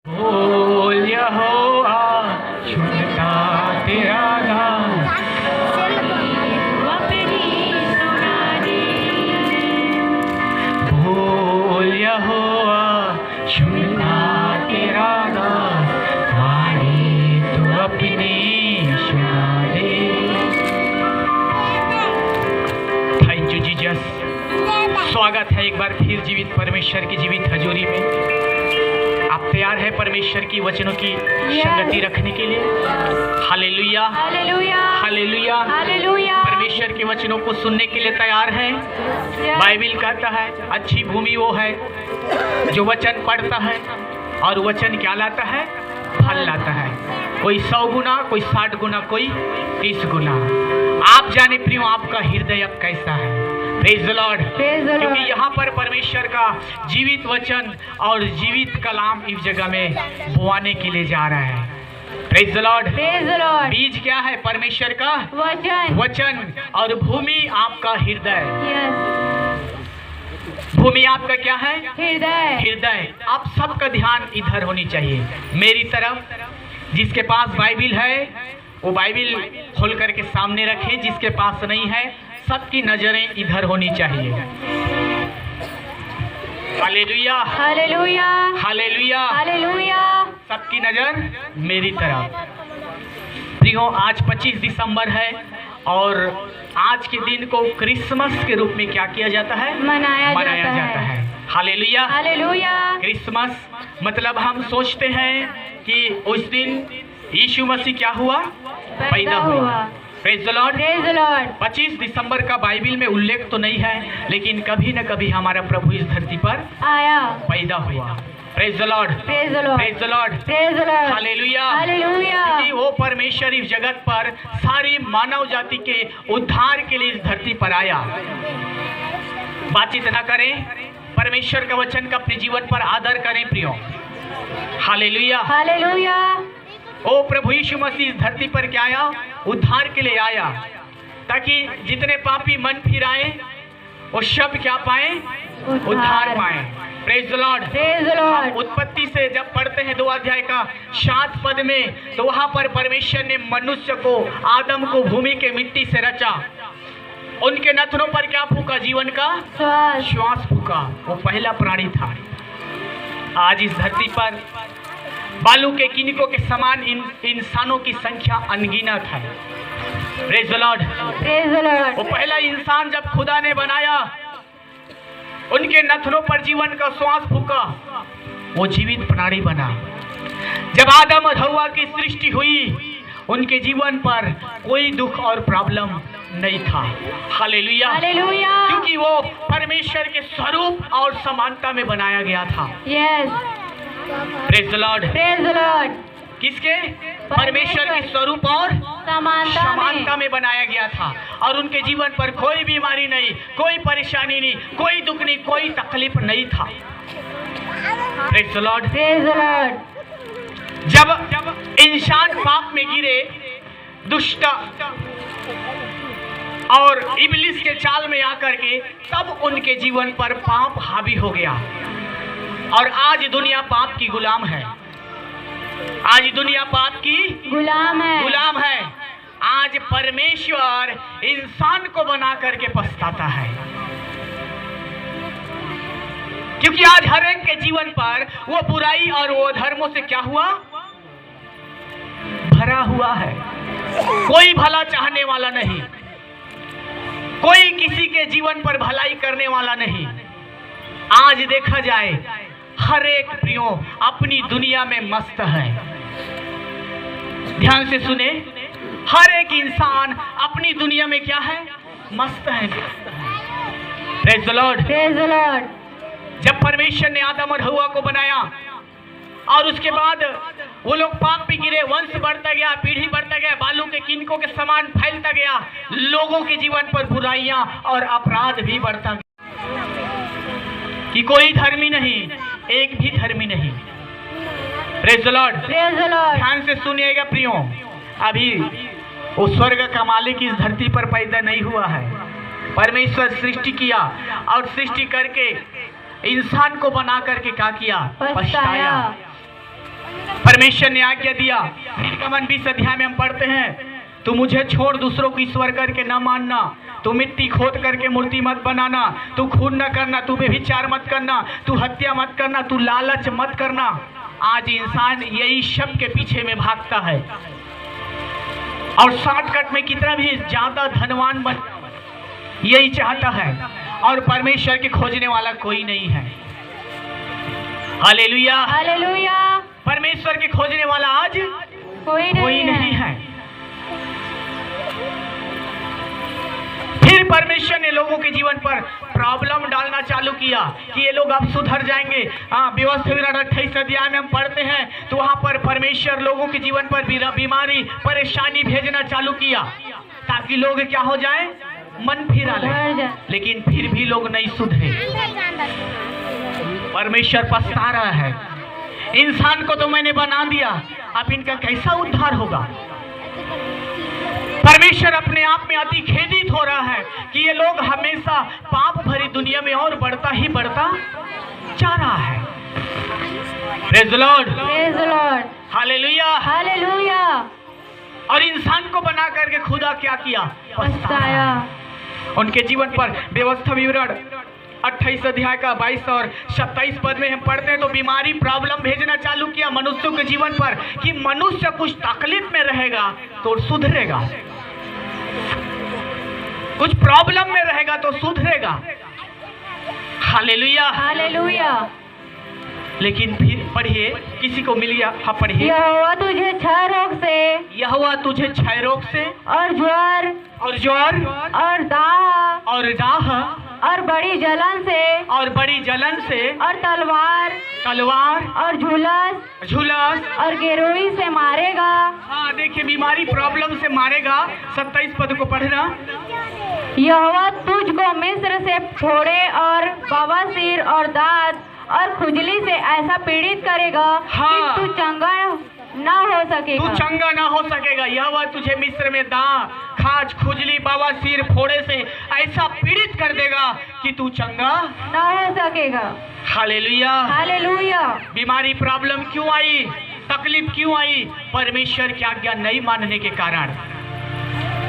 बोल यहोवा सुनता तेरा नाम बोल यहोवा सुनता तेरा नाम वाणी तू अपनी सुना दे। Thank you Jesus. स्वागत है एक बार फिर जीवित परमेश्वर की जीवित हजूरी में। आप तैयार है परमेश्वर की वचनों की संगति रखने के लिए? Hallelujah hallelujah hallelujah hallelujah. परमेश्वर के वचनों को सुनने के लिए तैयार है? बाइबिल कहता है अच्छी भूमि वो है जो वचन पढ़ता है और वचन क्या लाता है? फल लाता है। कोई 100 गुना, कोई 60 गुना, कोई 30 गुना। आप जाने प्रियो आपका हृदय अब कैसा है? Praise the Lord. क्योंकि यहाँ पर परमेश्वर का जीवित वचन और जीवित कलाम इस जगह में बोआने के लिए जा रहा है। Praise the Lord. बीज क्या है? परमेश्वर का वचन और भूमि आपका हृदय। भूमि आपका क्या है? हृदय। आप सबका ध्यान इधर होनी चाहिए, मेरी तरफ। जिसके पास बाइबिल है वो बाइबिल खोल करके सामने रखे, जिसके पास नहीं है सबकी नजरें इधर होनी चाहिए। Hallelujah hallelujah hallelujah hallelujah. सबकी नजर मेरी तरफ। प्रियो आज 25 दिसंबर है और आज के दिन को क्रिसमस के रूप में क्या किया जाता है? मनाया जाता है। Hallelujah hallelujah. क्रिसमस मतलब हम सोचते हैं कि उस दिन यीशु मसीह क्या हुआ? पैदा हुआ। Praise the Lord. 25 दिसंबर का बाइबिल में उल्लेख तो नहीं है, लेकिन कभी न कभी हमारा प्रभु इस धरती पर आया, पैदा हुआ। Praise the Lord. Praise the Lord. Hallelujah hallelujah. क्योंकि वो परमेश्वर इस जगत पर सारी मानव जाति के उद्धार के लिए इस धरती पर आया। बातचीत न करें, परमेश्वर का वचन का अपने जीवन पर आदर करें प्रियो। Hallelujah hallelujah. ओ प्रभु यीशु मसीह इस धरती पर क्या आया? उद्धार के लिए आया, ताकि जितने पापी मन फिराए वो सब क्या पाए? उद्धार पाए। Praise the Lord. उत्पत्ति से जब पढ़ते हैं 2 अध्याय का 7 पद में, तो वहां पर परमेश्वर ने मनुष्य को, आदम को भूमि के मिट्टी से रचा। उनके नथनों पर क्या फूका? जीवन का श्वास फूका। वो पहला प्राणी था। आज इस धरती पर बालू के किनकों के समान इंसानों की संख्या अनगिनत है। Praise the Lord. वो पहला इंसान जब खुदा ने बनाया, उनके नथनों पर जीवन का श्वास फूका, वो जीवित प्राणी बना। जब आदम और हव्वा की सृष्टि हुई, उनके जीवन पर कोई दुख और प्रॉब्लम नहीं था। Hallelujah hallelujah. क्योंकि वो परमेश्वर के स्वरूप और समानता में बनाया गया था। Praise the Lord. किसके? परमेश्वर के स्वरूप और समानता में बनाया गया था। और उनके जीवन पर कोई बीमारी नहीं, कोई परेशानी नहीं, कोई दुख नहीं, कोई तकलीफ नहीं था। Praise the Lord. जब इंसान पाप में गिरे, दुष्ट और इब्लिस के चाल में आकर के, तब उनके जीवन पर पाप हावी हो गया। और आज दुनिया पाप की गुलाम है। आज दुनिया पाप की गुलाम है। आज परमेश्वर इंसान को बना करके पछताता है, क्योंकि आज हर एक के जीवन पर वो बुराई और वो धर्मों से क्या हुआ? भरा हुआ है। कोई भला चाहने वाला नहीं, कोई किसी के जीवन पर भलाई करने वाला नहीं। आज देखा जाए हर एक प्रियो अपनी दुनिया में मस्त है। ध्यान से सुने, हर एक इंसान अपनी दुनिया में क्या है? मस्त है। Praise the Lord. जब परमेश्वर ने आदम और हव्वा को बनाया और उसके बाद वो लोग पाप में गिरे, वंश बढ़ता गया, पीढ़ी बढ़ता गया, बालू के किनकों के समान फैलता गया, लोगों के जीवन पर बुराइयां और अपराध भी बढ़ता गया। कि कोई धर्मी नहीं, एक भी धर्मी नहीं। Praise the Lord. ध्यान से सुनिएगा प्रियो, अभी वो स्वर्ग का मालिक इस धरती पर पैदा नहीं हुआ है। परमेश्वर सृष्टि किया और सृष्टि करके इंसान को बना करके क्या किया? पछताया। परमेश्वर ने आज्ञा दिया, निर्गमन 20 अध्याय में हम पढ़ते हैं, तू मुझे छोड़ दूसरों को ईश्वर करके न मानना, तू मिट्टी खोद करके मूर्ति मत बनाना, तू खून न करना, तू व्यभिचार मत करना, तू हत्या मत करना, तू लालच मत करना। आज इंसान यही शब्द के पीछे में भागता है और शॉर्टकट में कितना भी ज्यादा धनवान बन यही चाहता है, और परमेश्वर के खोजने वाला कोई नहीं है। Hallelujah, hallelujah. परमेश्वर के खोजने वाला आज कोई नहीं है। फिर परमेश्वर ने लोगों के जीवन पर प्रॉब्लम डालना चालू किया कि ये लोग अब सुधर जाएंगे। व्यवस्था 28 अध्याय में हम पढ़ते हैं तो वहां पर परमेश्वर लोगों के जीवन पर बीमारी परेशानी भेजना चालू किया ताकि लोग क्या हो जाए, मन फिरा ले। लेकिन फिर भी लोग नहीं सुधरे। परमेश्वर पछता रहा है, इंसान को तो मैंने बना दिया, अब इनका कैसा उद्धार होगा। परमेश्वर अपने आप में अति खेदित हो रहा है कि ये लोग हमेशा पाप भरी दुनिया में और बढ़ता ही बढ़ता जा रहा है। Praise the Lord, praise the Lord, hallelujah, hallelujah. और इंसान को बना करके खुदा क्या किया, पछताया। उनके जीवन पर व्यवस्था विवरण 28 अध्याय का 22 और 27 पद में हम पढ़ते हैं तो बीमारी प्रॉब्लम भेजना चालू किया मनुष्यों के जीवन पर कि मनुष्य कुछ तकलीफ में रहेगा तो सुधरेगा, कुछ प्रॉब्लम में रहेगा तो सुधरेगा। Hallelujah, hallelujah. लेकिन फिर पढ़िए, किसी को मिल गया, हाँ पढ़िए। यहोवा तुझे 6 रोग से, यहोवा तुझे 6 रोग से और ज्वर और दाह और बड़ी जलन से और तलवार और झुलस और गिरोही से मारेगा। हाँ देखिए, बीमारी प्रॉब्लम से मारेगा। 27 पद को पढ़ना। यहोवा तुझको मिस्र से फोड़े और बवासीर और दांत और खुजली से ऐसा पीड़ित करेगा कि तू चंगा ना हो सकेगा। यहोवा तुझे मिस्र में दांत, खाज, खुजली, बवासीर, फोड़े से ऐसा पीड़ित कर देगा कि तू चंगा ना हो सकेगा। Hallelujah, hallelujah. बीमारी प्रॉब्लम क्यों आई, तकलीफ क्यों आई? परमेश्वर की आज्ञा नहीं मानने के कारण,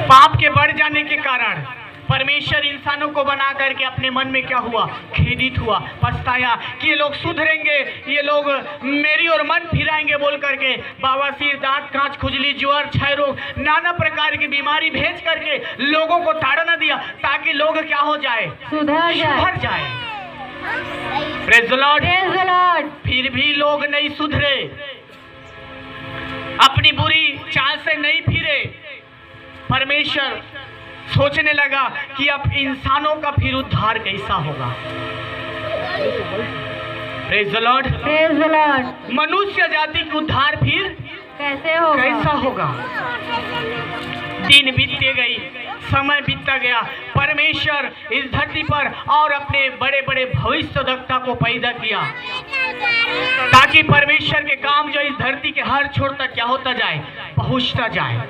पाप के बढ़ जाने के कारण। परमेश्वर इंसानों को बना करके अपने मन में क्या हुआ, खेदित हुआ, पछताया कि ये लोग सुधरेंगे, ये लोग मेरी और मन फिराएंगे बोल करके बवासीर, दांत, कांच, खुजली, ज्वर, क्षय रोग, नाना प्रकार की बीमारी भेज करके लोगों को ताड़ना दिया ताकि लोग क्या हो जाए, सुधर जाए। Praise the Lord, praise the Lord. फिर भी लोग नहीं सुधरे, अपनी बुरी चाल से नहीं फिरे। परमेश्वर सोचने लगा कि अब इंसानों का फिर उद्धार कैसा होगा। Praise the Lord, praise the Lord. मनुष्य जाति का उद्धार फिर कैसा होगा। दिन बीतते गई, समय बीतता गया। परमेश्वर इस धरती पर और अपने बड़े बड़े भविष्यवक्ता को पैदा किया ताकि परमेश्वर के काम जो इस धरती के हर छोर तक क्या होता जाए, पहुंचता जाए।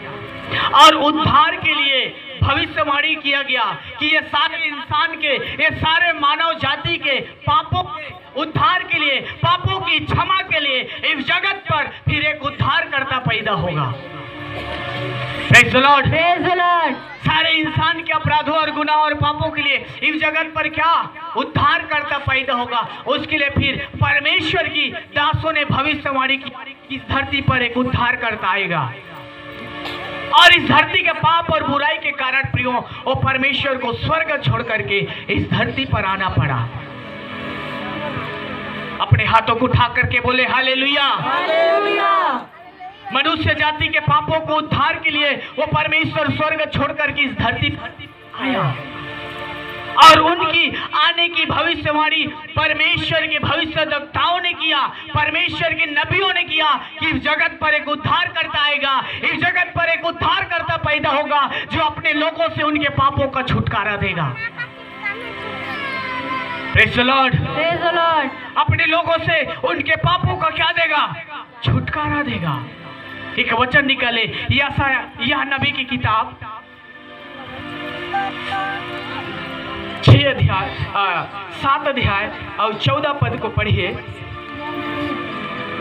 और उद्धार के लिए भविष्यवाणी किया गया कि ये सारे इंसान के, ये सारे मानव जाति के पापों के उद्धार के लिए, पापों की क्षमा के लिए इस जगत पर फिर एक उद्धारकर्ता पैदा होगा। Praise the Lord, praise the Lord. सारे इंसान के अपराधों और गुनाह और पापों के लिए इस जगत पर क्या उद्धारकर्ता पैदा होगा। उसके लिए फिर परमेश्वर की दासों ने भविष्यवाणी की, इस धरती पर एक उद्धारकर्ता आएगा। और इस धरती के पाप और बुराई के कारण प्रियो, वो परमेश्वर को स्वर्ग छोड़ करके इस धरती पर आना पड़ा। अपने हाथों को उठा करके बोले हालेलुया, हालेलुया। मनुष्य जाति के पापों को उद्धार के लिए वो परमेश्वर स्वर्ग छोड़ करके इस धरती पर आया। और उनकी आने की भविष्यवाणी परमेश्वर के भविष्यवक्ताओं ने किया, परमेश्वर के नबियों ने किया कि इस जगत पर एक उद्धारकर्ता आएगा, इस जगत पर एक उद्धारकर्ता पैदा होगा जो अपने लोगों से उनके पापों का छुटकारा देगा। Praise the Lord, praise the Lord. अपने लोगों से उनके पापों का क्या देगा, छुटकारा देगा। एक वचन निकाले, यह नबी की किताब 6 अध्याय 7 अध्याय और 14 पद को पढ़िए।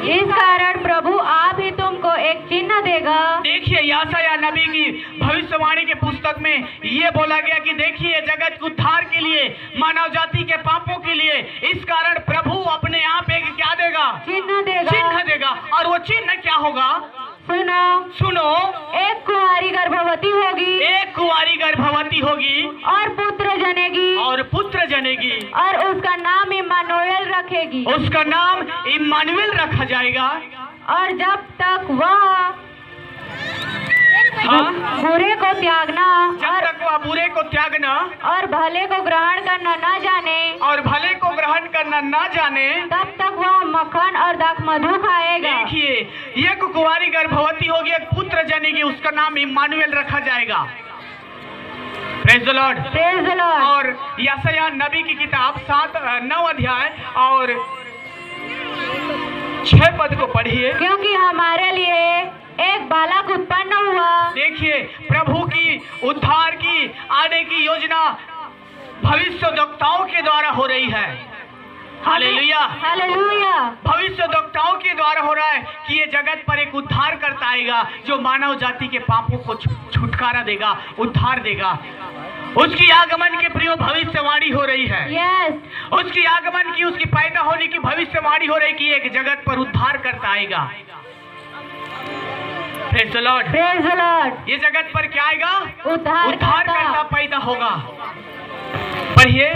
इस कारण प्रभु आप ही तुमको एक चिन्ह देगा। देखिए यशायाह नबी की भविष्यवाणी के पुस्तक में ये बोला गया कि देखिए जगत के उद्धार के लिए, मानव जाति के पापों के लिए, इस कारण प्रभु अपने आप एक क्या देगा? चिन्ह देगा। और वो चिन्ह क्या होगा? सुनो, एक कुंवारी गर्भवती होगी, एक कुंवारी गर्भवती होगी और पुत्र जनेगी, और उसका नाम इम्मानुएल रखेगी। उसका नाम इम्मानुएल रखा जाएगा। और जब तक वह बुरे को त्यागना, जब तक वह बुरे को त्यागना और भले को ग्रहण करना न जाने, तब तक वह मक्खन और दाखमधु खाएगा। देखिए एक कुंवारी गर्भवती होगी, एक पुत्र जनेगी, उसका नाम इम्मानुएल रखा जाएगा। Praise the Lord. और यशायाह नबी की किताब 9 अध्याय और 6 पद को पढ़िए। क्योंकि हमारे लिए एक बालक उत्पन्न हुआ। देखिए प्रभु की उद्धार की आने की योजना भविष्यवक्ताओं के द्वारा हो रही है। Hallelujah, hallelujah. भविष्यवक्ताओं के द्वारा हो रहा है कि ये जगत पर एक उद्धार करता आएगा जो मानव जाति के पापों को छुटकारा देगा, उद्धार देगा। उसकी आगमन के प्रियो भविष्यवाणी हो रही है। यस। उसकी आगमन की, उसकी पैदा होने की भविष्यवाणी हो रही कि एक जगत पर उद्धार करता आएगा। Praise the Lord. ये जगत पर क्या आएगा? उद्धार करता पैदा होगा। पढ़िए।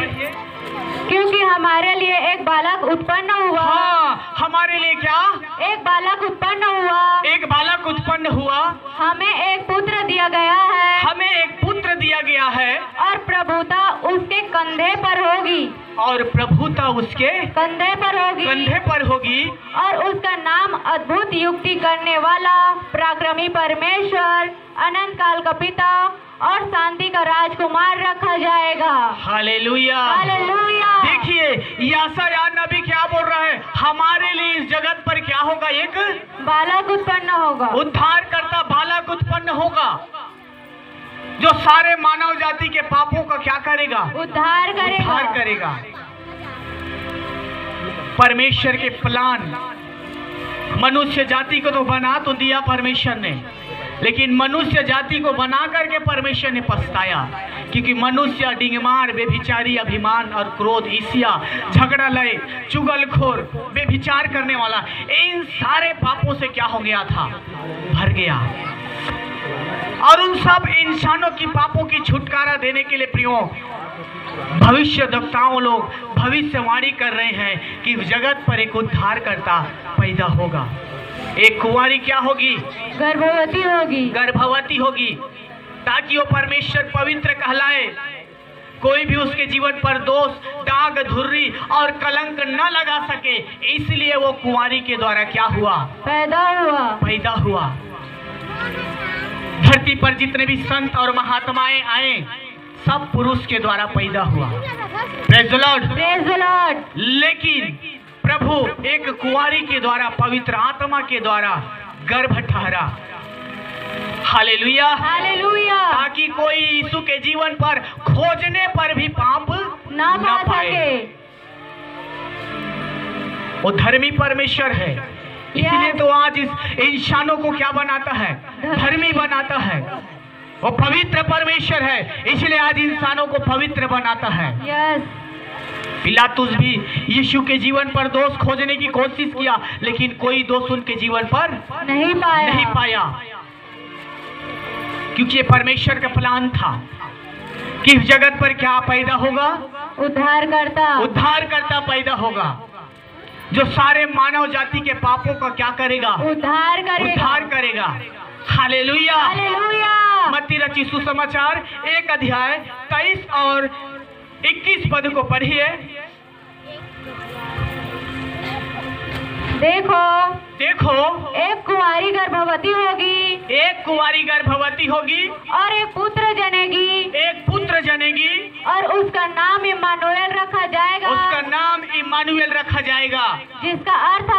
क्योंकि हमारे लिए एक बालक उत्पन्न हुआ। हाँ, हमारे लिए क्या? एक बालक उत्पन्न हुआ। एक बालक उत्पन्न हुआ। हमें एक पुत्र दिया गया है। हमें एक पुत्र दिया गया है। और प्रभुता उसके कंधे पर होगी। और प्रभुता उसके कंधे पर होगी। और उसका नाम अद्भुत युक्ति करने वाला, पराक्रमी परमेश्वर, अनंत काल का पिता और शांति का राजकुमार रखा जाएगा। Hallelujah, hallelujah. देखिए यशायाह नबी क्या बोल रहा है? हमारे लिए इस जगत पर क्या होगा? एक बालक उत्पन्न होगा, उद्धार करता बालक उत्पन्न होगा जो सारे मानव जाति के पापों का क्या करेगा? उद्धार करेगा। परमेश्वर के प्लान, मनुष्य जाति को तो बना तो दिया परमेश्वर ने, लेकिन मनुष्य जाति को बना करके परमेश्वर ने पछताया, क्योंकि मनुष्य डिंगमार, बेभिचारी, अभिमान और क्रोध, ईर्ष्या, झगड़ा, लय, चुगलखोर, बेभिचार करने वाला, इन सारे पापों से क्या हो गया था? भर गया। और उन सब इंसानों की पापों की छुटकारा देने के लिए प्रियो भविष्यवक्ताओं लोग भविष्यवाणी कर रहे हैं कि जगत पर एक उद्धार करता पैदा होगा। एक कुंवारी क्या होगी? गर्भवती होगी ताकि वो परमेश्वर पवित्र कहलाए, कोई भी उसके जीवन पर दोष, दाग, धुर्री और कलंक न लगा सके। इसलिए वो कुंवारी के द्वारा क्या हुआ? पैदा हुआ। धरती पर जितने भी संत और महात्माएं आए सब पुरुष के द्वारा पैदा हुआ। Praise the Lord. लेकिन प्रभु एक कुंवारी के द्वारा, पवित्र आत्मा के द्वारा गर्भ ठहरा। Hallelujah, hallelujah. ताकि कोई यीशु के जीवन पर खोजने पर भी पाप न पाए। वो धर्मी परमेश्वर है, इसलिए तो आज इस इंसानों को क्या बनाता है? धर्मी बनाता है। वो पवित्र परमेश्वर है, इसलिए आज इंसानों को पवित्र बनाता है। पिलातुस भी यीशु के जीवन पर दोष खोजने की कोशिश किया, लेकिन कोई दोष उनके जीवन पर नहीं पाया, क्योंकि ये परमेश्वर का प्लान था कि जगत पर क्या पैदा होगा? उद्धार करता पैदा होगा जो सारे मानव जाति के पापों का क्या करेगा? उद्धार करेगा। Hallelujah, hallelujah. मत्ती रचित सुसमाचार 1 अध्याय 23 और 21 पद को पढ़िए। देखो एक कुंवारी गर्भवती होगी और एक पुत्र जनेगी और उसका नाम इम्मानुएल रखा जाएगा। जिसका अर्थ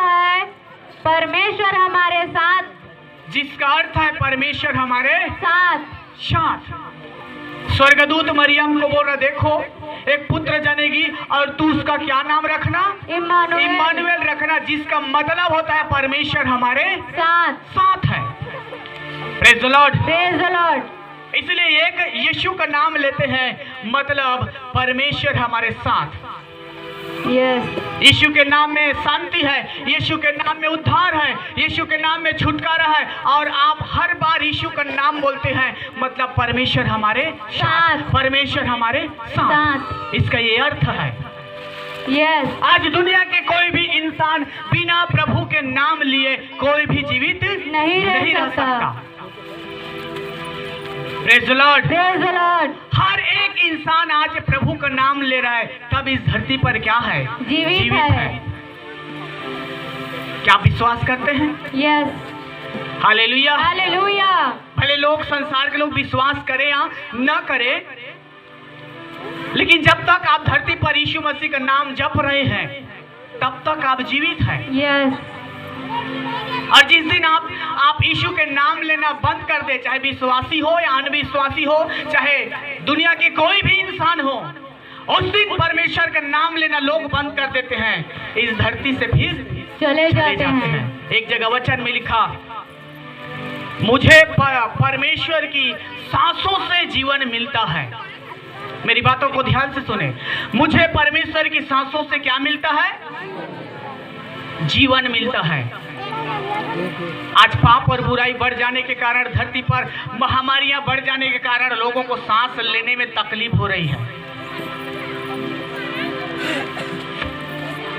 है परमेश्वर हमारे साथ। स्वर्गदूत मरियम को बोल रहा, देखो एक पुत्र जनेगी और तू उसका क्या नाम रखना? इम्मानुएल रखना, जिसका मतलब होता है परमेश्वर हमारे साथ है। Praise the Lord, praise the Lord. इसलिए एक यीशु का नाम लेते हैं मतलब परमेश्वर हमारे साथ। यीशु के नाम में शांति है, यीशु के नाम में उद्धार है, यीशु के नाम में छुटकारा है। और आप हर बार यीशु का नाम बोलते हैं मतलब परमेश्वर हमारे साथ, परमेश्वर हमारे साथ। इसका ये अर्थ है। आज दुनिया के कोई भी इंसान बिना प्रभु के नाम लिए कोई भी जीवित नहीं रह सकता। Praise the Lord, praise the Lord. हर एक इंसान आज प्रभु का नाम ले रहा है, तब इस धरती पर क्या है? जीवित है। क्या आप विश्वास करते हैं? यस। Hallelujah, hallelujah. भले लोग, संसार के लोग विश्वास करें या न करें, लेकिन जब तक आप धरती पर यीशु मसीह का नाम जप रहे हैं तब तक आप जीवित हैं। यस। और जिस दिन आप यीशु के नाम लेना बंद कर दे, चाहे विश्वासी हो या अनविश्वासी हो, चाहे दुनिया के कोई भी इंसान हो, उस दिन परमेश्वर का नाम लेना लोग बंद कर देते हैं, इस धरती से फिर चले जाते हैं। एक जगह वचन में लिखा, मुझे परमेश्वर की सांसों से जीवन मिलता है। मेरी बातों को ध्यान से सुने, मुझे परमेश्वर की सांसों से क्या मिलता है? जीवन मिलता है। आज पाप और बुराई बढ़ जाने के कारण, धरती पर महामारियां बढ़ जाने के कारण लोगों को सांस लेने में तकलीफ हो रही है।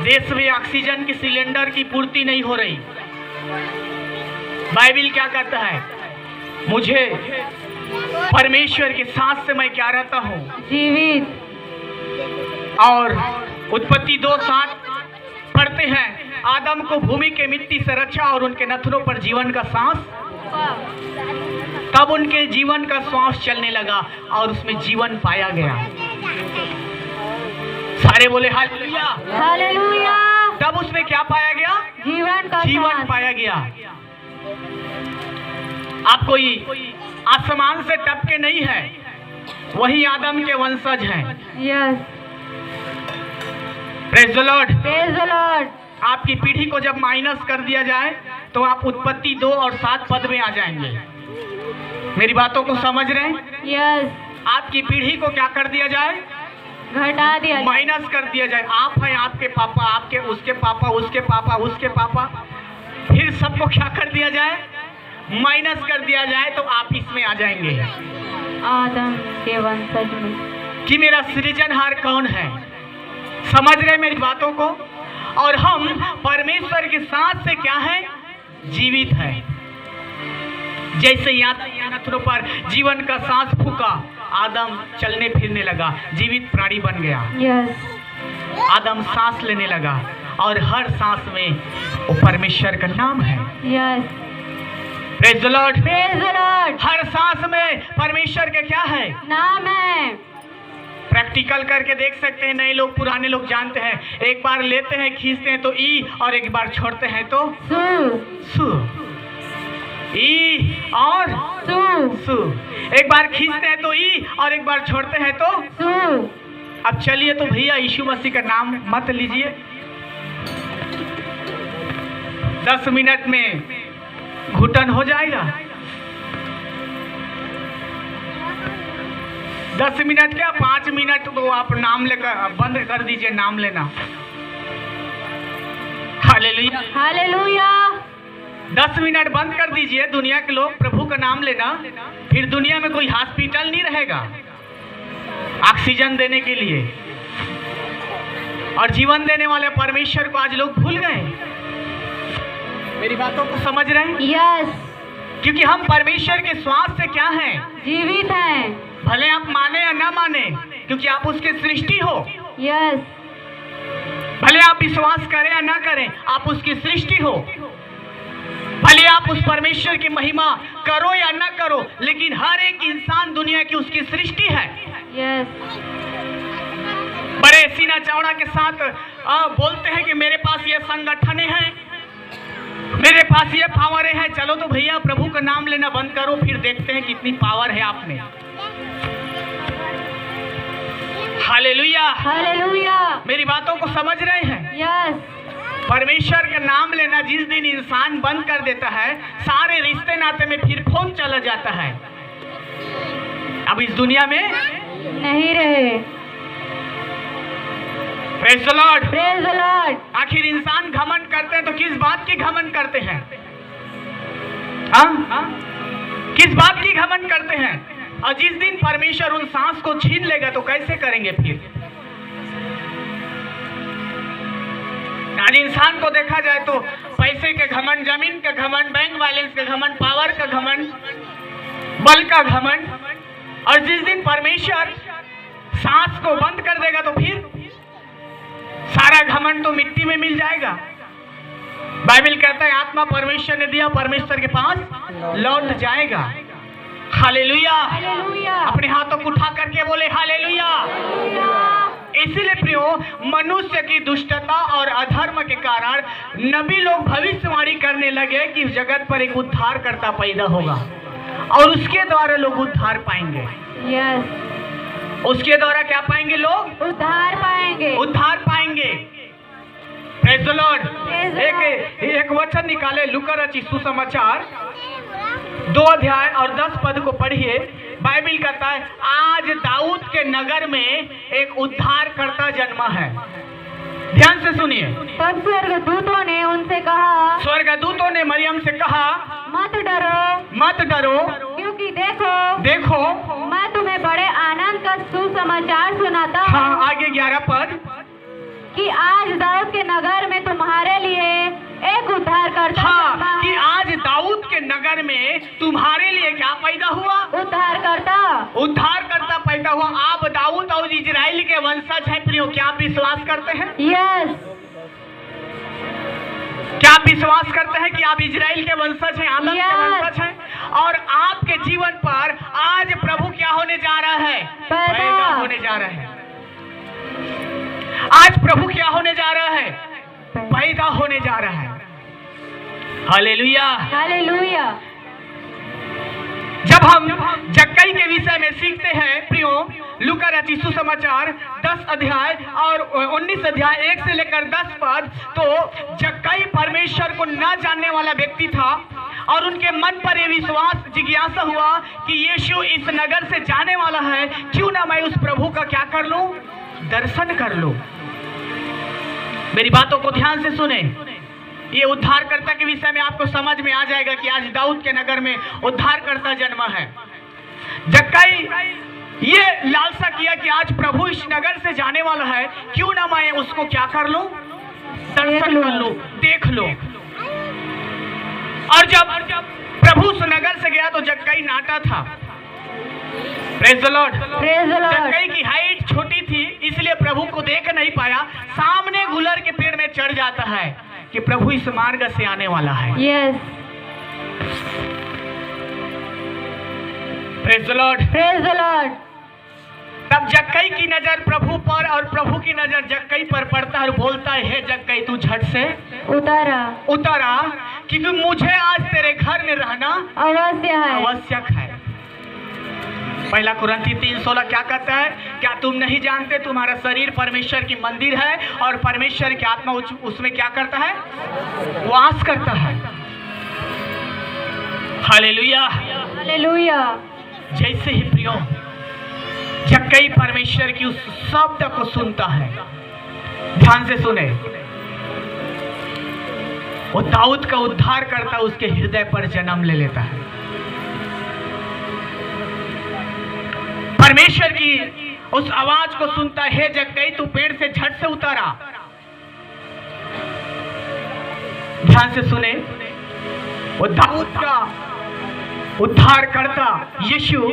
देश में ऑक्सीजन की सिलेंडर की पूर्ति नहीं हो रही। बाइबिल क्या कहता है? मुझे परमेश्वर के साथ से मैं क्या रहता हूँ? जीवित। और उत्पत्ति 2:7 पढ़ते हैं, आदम को भूमि के मिट्टी से रचा और उनके नथनों पर जीवन का सांस, तब उनके जीवन का श्वास चलने लगा और उसमें जीवन पाया गया। सारे बोले हालेलुया, हालेलुया। तब उसमें क्या पाया गया? जीवन पाया गया। आप कोई आसमान से टपके नहीं है, वही आदम के वंशज हैं। Yes. Praise the Lord, praise the Lord. आपकी पीढ़ी को जब माइनस कर दिया जाए तो आप उत्पत्ति 2 और 7 पद में आ जाएंगे। मेरी बातों को समझ रहे हैं? यस। आपकी पीढ़ी को क्या कर दिया जाए? घटा दिया, माइनस कर दिया जाए। आप हैं, आपके पापा, आपके उसके पापा, उसके पापा, उसके पापा, फिर सबको क्या कर दिया जाए? माइनस कर दिया जाए तो आप इसमें आ जाएंगे, आदम के वंशज में, कि मेरा सृजनहार कौन है। समझ रहे मेरी बातों को? और हम परमेश्वर के साथ से क्या है? जीवित है। जैसे यात्रा पर जीवन का सांस फूका, आदम चलने फिरने लगा, जीवित प्राणी बन गया। यस। आदम सांस लेने लगा और हर सांस में वो परमेश्वर का नाम है। Yes. Praise the Lord, praise the Lord. हर सांस में परमेश्वर का क्या है? नाम है। प्रैक्टिकल करके देख सकते हैं, नए लोग पुराने लोग जानते हैं। एक बार लेते हैं, खींचते हैं तो ई, और एक बार छोड़ते हैं तो सु। ई और सु। एक बार खींचते हैं तो ई और एक बार छोड़ते हैं तो सु। अब चलिए तो भैया यीशु मसीह का नाम मत लीजिए। 10 मिनट में घुटन हो जाएगा। 10 मिनट क्या, 5 मिनट तो आप नाम लेकर बंद कर दीजिए नाम लेना। Hallelujah, hallelujah. 10 मिनट बंद कर दीजिए दुनिया के लोग प्रभु का नाम लेना, फिर दुनिया में कोई हॉस्पिटल नहीं रहेगा ऑक्सीजन देने के लिए। और जीवन देने वाले परमेश्वर को आज लोग भूल गए। मेरी बातों को समझ रहे हैं? यस। क्योंकि हम परमेश्वर के श्वास से क्या हैं? जीवित हैं। भले आप माने या ना माने, क्योंकि आप उसके सृष्टि हो। यस। भले आप विश्वास करें या ना करें, आप उसकी सृष्टि हो। भले आप उस परमेश्वर की महिमा करो या ना करो, लेकिन हर एक इंसान दुनिया की उसकी सृष्टि है। यस। बड़े सीना चौड़ा के साथ बोलते हैं कि मेरे पास ये संगठन है, मेरे पास ये पावर है। चलो तो भैया प्रभु का नाम लेना बंद करो, फिर देखते हैं कितनी पावर है आप में। हालेलुया। हालेलुया। मेरी बातों को समझ रहे हैं? यस। परमेश्वर का नाम लेना जिस दिन इंसान बंद कर देता है, सारे रिश्ते नाते में फिर फोन चला जाता है। अब इस दुनिया में नहीं रहे। Praise the Lord. Praise the Lord. आखिर इंसान घमंड करते हैं तो किस बात की घमंड करते हैं? हाँ? किस बात की घमंड करते हैं? और जिस दिन परमेश्वर उन सांस को छीन लेगा तो कैसे करेंगे फिर? आज इंसान को देखा जाए तो पैसे के घमंड, जमीन का घमंड, बैंक बैलेंस का घमंड, पावर का घमंड, बल का घमंड, और जिस दिन परमेश्वर सांस को बंद कर देगा तो फिर सारा घमंड तो मिट्टी में मिल जाएगा। बाइबल कहता है आत्मा परमेश्वर ने दिया, परमेश्वर के पास लौट जाएगा। हालेलुया। हालेलुया। अपने हाथों को उठा करके बोले हालेलुया। इसीलिए प्रियो, मनुष्य की दुष्टता और अधर्म के कारण नबी लोग भविष्यवाणी करने लगे कि जगत पर एक उद्धारकर्ता पैदा होगा और उसके द्वारा लोग उद्धार पाएंगे। यस। उसके द्वारा क्या पाएंगे? लोग उद्धार पाएंगे। उद्धार पाएंगे। Praise the Lord. एक वचन निकाले, लूका रचित सुसमाचार 2 अध्याय और 10 पद को पढ़िए। बाइबल कहता है आज दाऊद के नगर में एक उद्धारकर्ता जन्मा है। ध्यान से सुनिए। तब स्वर्गदूतों ने उनसे कहा, स्वर्गदूतों ने मरियम से कहा, मत डरो, मत डरो, क्योंकि देखो, देखो मैं तुम्हें बड़े आनंद का सुसमाचार सुनाता हूँ। हाँ, आगे 11 पद, कि आज दाऊद के नगर में तुम्हारे लिए एक उद्धारकर्ता जन्मा है। कि आज दाऊद के नगर में तुम्हारे लिए क्या पैदा हुआ? उद्धारकर्ता। उद्धारकर्ता पैदा हुआ। आप दाऊद और इजराइल के वंशज हैं प्रियो, क्या आप विश्वास करते हैं? यस। क्या आप विश्वास करते हैं कि आप इजराइल के वंशज हैं, आदम के वंशज हैं? और आपके जीवन पर आज प्रभु क्या होने जा रहा है? पैदा होने जा रहा है। आज प्रभु क्या होने जा रहा है? पैदा होने जा रहा है। हालेलुया। हालेलुया। जब हम जक्कई के विषय में सीखते हैं प्रियो, लूका रचित सुसमाचार 10 अध्याय और 19 अध्याय 1 से लेकर 10 पद, तो जक्कई परमेश्वर को न जानने वाला व्यक्ति था और उनके मन पर यह विश्वास जिज्ञासा हुआ कि यीशु इस नगर से जाने वाला है, क्यों ना मैं उस प्रभु का क्या कर लूं? दर्शन कर लूं। मेरी बातों को ध्यान से सुने। ये उद्धारकर्ता के विषय में आपको समझ में आ जाएगा कि आज दाऊद के नगर में उद्धारकर्ता जन्मा है। जक्कई ये लालसा किया कि आज प्रभु इस नगर से जाने वाला है, क्यों ना मैं उसको क्या कर लूं? दर्शन कर लूं, देख लूं। और जब प्रभु उस नगर से गया तो जक्कई नाटा था। Praise the Lord. Praise the Lord. जक्कई की हाइट छोटी थी, इसलिए प्रभु को देख नहीं पाया। सामने गुलर के पेड़ में चढ़ जाता है कि प्रभु इस मार्ग से आने वाला है। Yes. Praise the Lord. Praise the Lord. तब जक्कई की नजर प्रभु पर और प्रभु की नजर जक्कई पर पड़ता है और बोलता है, हे जक्कई तू झट से उतारा क्योंकि मुझे आज तेरे घर में रहना आवश्यक है। पहला कुरिन्थी 3:16 क्या कहता है? क्या तुम नहीं जानते तुम्हारा शरीर परमेश्वर की मंदिर है और परमेश्वर की आत्मा उसमें क्या करता है? वास करता है। हालेलुया। हालेलुया। जैसे ही प्रियो जक्कई परमेश्वर की उस शब्द को सुनता है, ध्यान से सुने, वो दाऊद का उद्धार करता उसके हृदय पर जन्म ले लेता है। परमेश्वर की उस आवाज को सुनता है, हे जक्कई तू पेड़ से झट से उतारा। ध्यान से सुने, वो दाऊद का उद्धार करता यीशु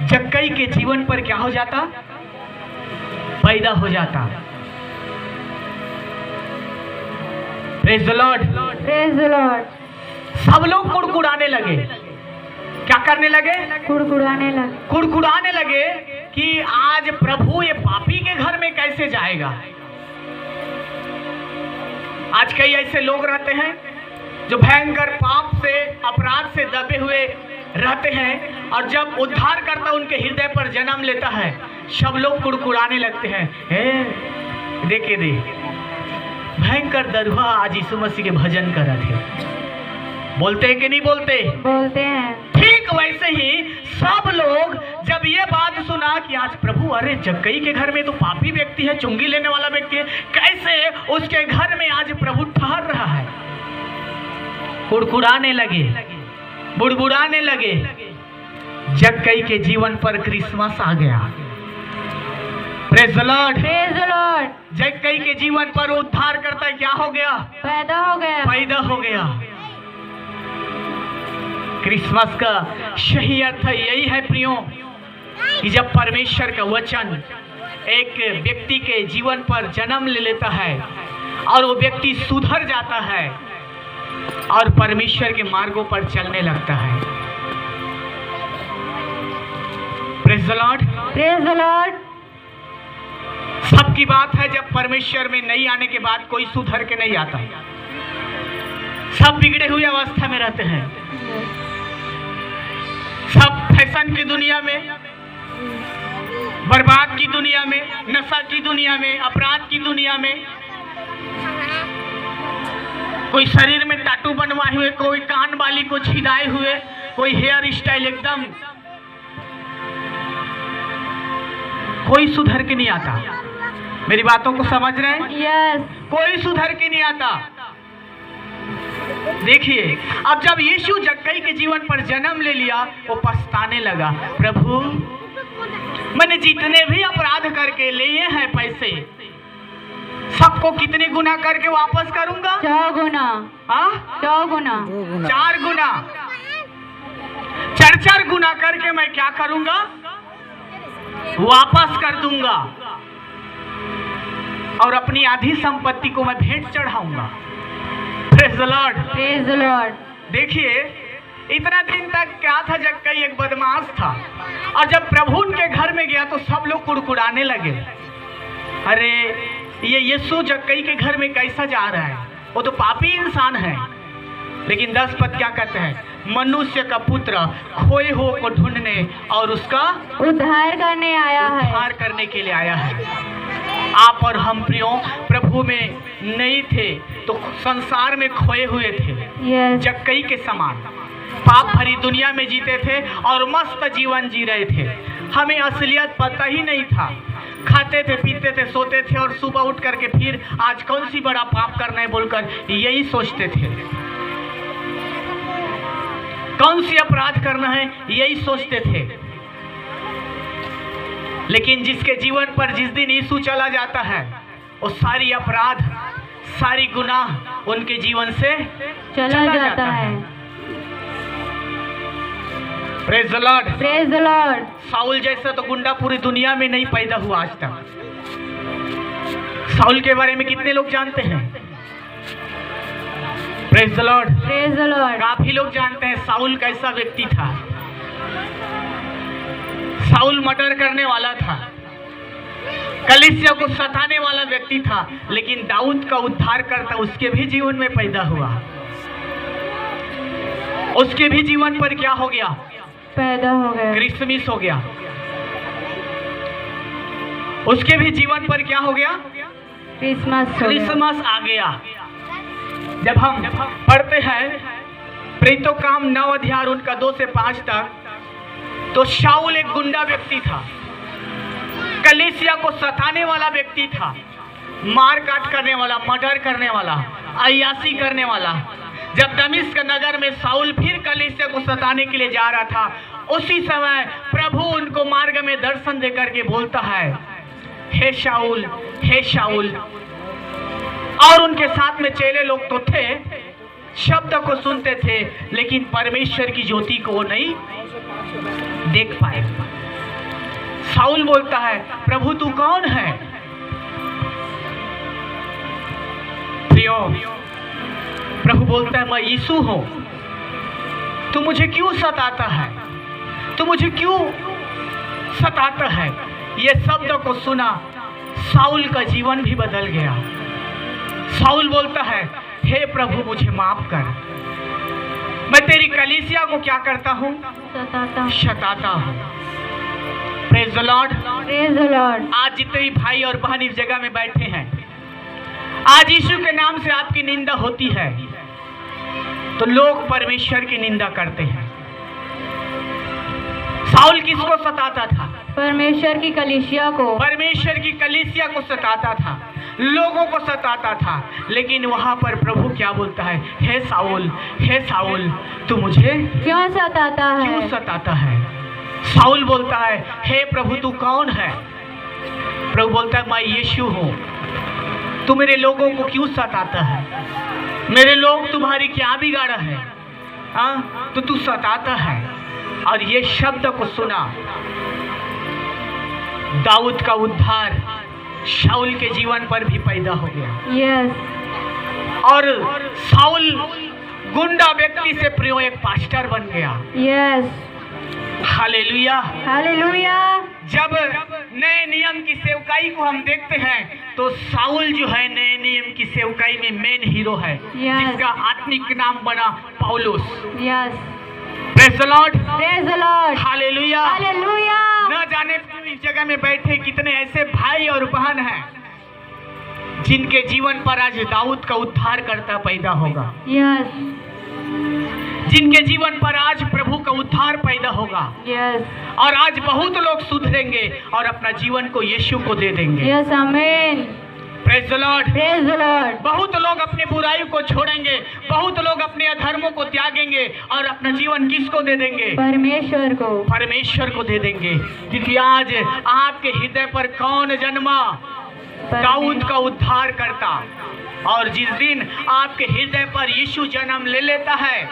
जक्कई के जीवन पर क्या हो जाता? पैदा हो जाता। Praise the Lord. Praise the Lord. सब लोग कुड़कुड़ाने लगे। क्या करने लगे? कुड़कुड़ाने लगे कि आज प्रभु ये पापी के घर में कैसे जाएगा। आज कई ऐसे लोग रहते हैं जो भयंकर पाप से, अपराध से दबे हुए रहते हैं, और जब उद्धारकर्ता उनके हृदय पर जन्म लेता है, सब लोग कुड़कुड़ाने लगते हैं। देखे दे भयंकर दरुहा आज यीशु मसीह के भजन कर रहे थे। बोलते हैं कि नहीं बोलते? बोलते हैं। ठीक वैसे ही सब लोग जब ये बात सुना कि आज प्रभु, अरे जक्कई के घर में तो पापी व्यक्ति है, चुंगी लेने वाला व्यक्ति है, कैसे उसके घर में आज प्रभु ठहर रहा है, कुड़कुड़ाने लगे, बुड़बुड़ाने लगे। जक्कई के जीवन पर क्रिसमस आ गया। Praise the Lord, praise the Lord. जक्कई के जीवन पर उद्धार करता क्या हो गया? पैदा हो गया, पैदा हो गया। क्रिसमस का सही अर्थ यही है प्रियो, कि जब परमेश्वर का वचन एक व्यक्ति के जीवन पर जन्म ले लेता है और वो व्यक्ति सुधर जाता है और परमेश्वर के मार्गों पर चलने लगता है। Praise the Lord, praise the Lord. सबकी बात है, जब परमेश्वर में नहीं आने के बाद कोई सुधर के नहीं आता, सब बिगड़े हुए अवस्था में रहते हैं, सब फैशन की दुनिया में, बर्बाद की दुनिया में, नशा की दुनिया में, अपराध की दुनिया में, कोई शरीर में टाटू बनवाए हुए, कोई कान वाली को छिदाए हुए, कोई हेयर स्टाइल एकदम, कोई सुधर के नहीं आता। मेरी बातों को समझ रहे हैं? यस। कोई सुधर के नहीं आता। देखिए, अब जब यीशु जक्कई के जीवन पर जन्म ले लिया, वो पछताने लगा, प्रभु मैंने जितने भी अपराध करके लिए हैं पैसे, सबको कितने गुना करके वापस करूंगा? 4 गुना। हाँ, 4 गुना, 4 गुना, 4 गुना करके मैं क्या करूंगा? वापस कर दूंगा और अपनी आधी संपत्ति को मैं भेंट चढ़ाऊंगा। Praise the Lord, praise the Lord. देखिए, इतना दिन तक क्या था, जक्कई एक बदमाश था, और जब प्रभु उनके घर में गया तो सब लोग कुड़कुड़ाने लगे, अरे ये यीशु जक्कई के घर में कैसा जा रहा है, वो तो पापी इंसान है। लेकिन 10 पद क्या कहते हैं? मनुष्य का पुत्र खोए हो को ढूंढने और उसका उद्धार करने आया है। उद्धार करने के लिए आया है। आप और हम प्रियो प्रभु में नहीं थे तो संसार में खोए हुए थे, yes. जक्कई के समान पाप भरी दुनिया में जीते थे और मस्त जीवन जी रहे थे। हमें असलियत पता ही नहीं था, खाते थे, पीते थे, सोते थे और सुबह उठ करके फिर आज कौन सी बड़ा पाप करना है बोलकर यही सोचते थे, कौन सी अपराध करना है यही सोचते थे। लेकिन जिसके जीवन पर जिस दिन यीशु चला जाता है, वो सारी अपराध, सारी गुनाह उनके जीवन से चला जाता है। Praise the Lord, praise the Lord. Saul जैसा तो गुंडा पूरी दुनिया में नहीं पैदा हुआ आज तक। साउल के बारे में कितने लोग जानते हैं? Praise the Lord, praise the Lord. काफी लोग जानते हैं साउल कैसा व्यक्ति था। साउल मर्डर करने वाला था, कलीसिया को सताने वाला व्यक्ति था, लेकिन दाऊद का उद्धार करता उसके भी जीवन में पैदा हुआ। उसके भी जीवन पर क्या हो गया? पैदा हो गया, क्रिसमस हो गया। उसके भी जीवन पर क्या हो गया? क्रिसमस आ गया। जब हम पढ़ते हैं प्रेरितों काम 9 अध्याय उनका 2 से 5 तक, तो शाऊल एक गुंडा व्यक्ति था, कलीसिया को सताने वाला व्यक्ति था, मार काट करने वाला, मर्डर करने वाला, अय्याशी करने वाला। जब दमिश्क नगर में साउल फिर कलीसिया को सताने के लिए जा रहा था, उसी समय प्रभु उनको मार्ग में दर्शन देकर के बोलता है, हे शाऊल, हे शाऊल। और उनके साथ में चेले लोग तो थे, शब्द को सुनते थे, लेकिन परमेश्वर की ज्योति को वो नहीं देख पाए। साउल बोलता है, प्रभु तू कौन है? प्रियो, प्रभु बोलता है, मैं यीशु हूं। तू मुझे क्यों सताता है? तू मुझे क्यों सताता है? ये शब्द को सुना साउल का जीवन भी बदल गया। साउल बोलता है, हे प्रभु मुझे माफ कर, मैं तेरी कलीसिया को क्या करता हूँ? सताता हूँ। Praise praise the Lord. Praise the Lord. आज जितने भी भाई और बहन इस जगह में बैठे हैं, आज यीशु के नाम से आपकी निंदा होती है तो लोग परमेश्वर की निंदा करते हैं। साउल किसको सताता था? परमेश्वर की कलीसिया को। परमेश्वर की कलीसिया को सताता था, लोगों को सताता था। लेकिन वहां पर प्रभु क्या बोलता है? हे साउल तू मुझे क्यों सताता है? क्यों सताता है? साउल बोलता है, हे प्रभु तू कौन है? प्रभु बोलता है, मैं यीशु हूँ। तू मेरे लोगों को क्यों सताता है? मेरे लोग तुम्हारी क्या बिगाड़ा है? तो तू सताता है। और ये शब्द को सुना, दाऊद का उद्धार शाऊल के जीवन पर भी पैदा हो गया। यस। और साउल गुंडा व्यक्ति से प्रियो एक पास्टर बन गया। यस। हालेलुया। हालेलुया। जब नए नियम की सेवकाई को हम देखते हैं तो साउल जो है नए नियम की सेवकाई में मेन हीरो है, जिसका आत्मिक नाम बना पौलुस। Yes. Praise the Lord. Praise the Lord. Hallelujah. Hallelujah. न जाने इस जगह में बैठे कितने ऐसे भाई और बहन हैं जिनके जीवन पर आज दाऊद का उद्धार करता पैदा होगा। यस। जिनके जीवन पर आज प्रभु का उद्धार पैदा होगा। यस। और आज बहुत लोग सुधरेंगे और अपना जीवन को यीशु को दे देंगे। यस। आमीन। Praise the Lord. Praise the Lord. बहुत लोग अपने बुराई को छोड़ेंगे, बहुत लोग अपने अधर्मों को त्यागेंगे और अपना जीवन किसको दे देंगे? परमेश्वर को। परमेश्वर को दे देंगे। क्योंकि आज आपके हृदय पर कौन जन्मा? दाऊद का उद्धार करता। और जिस दिन आपके हृदय पर यीशु जन्म ले लेता है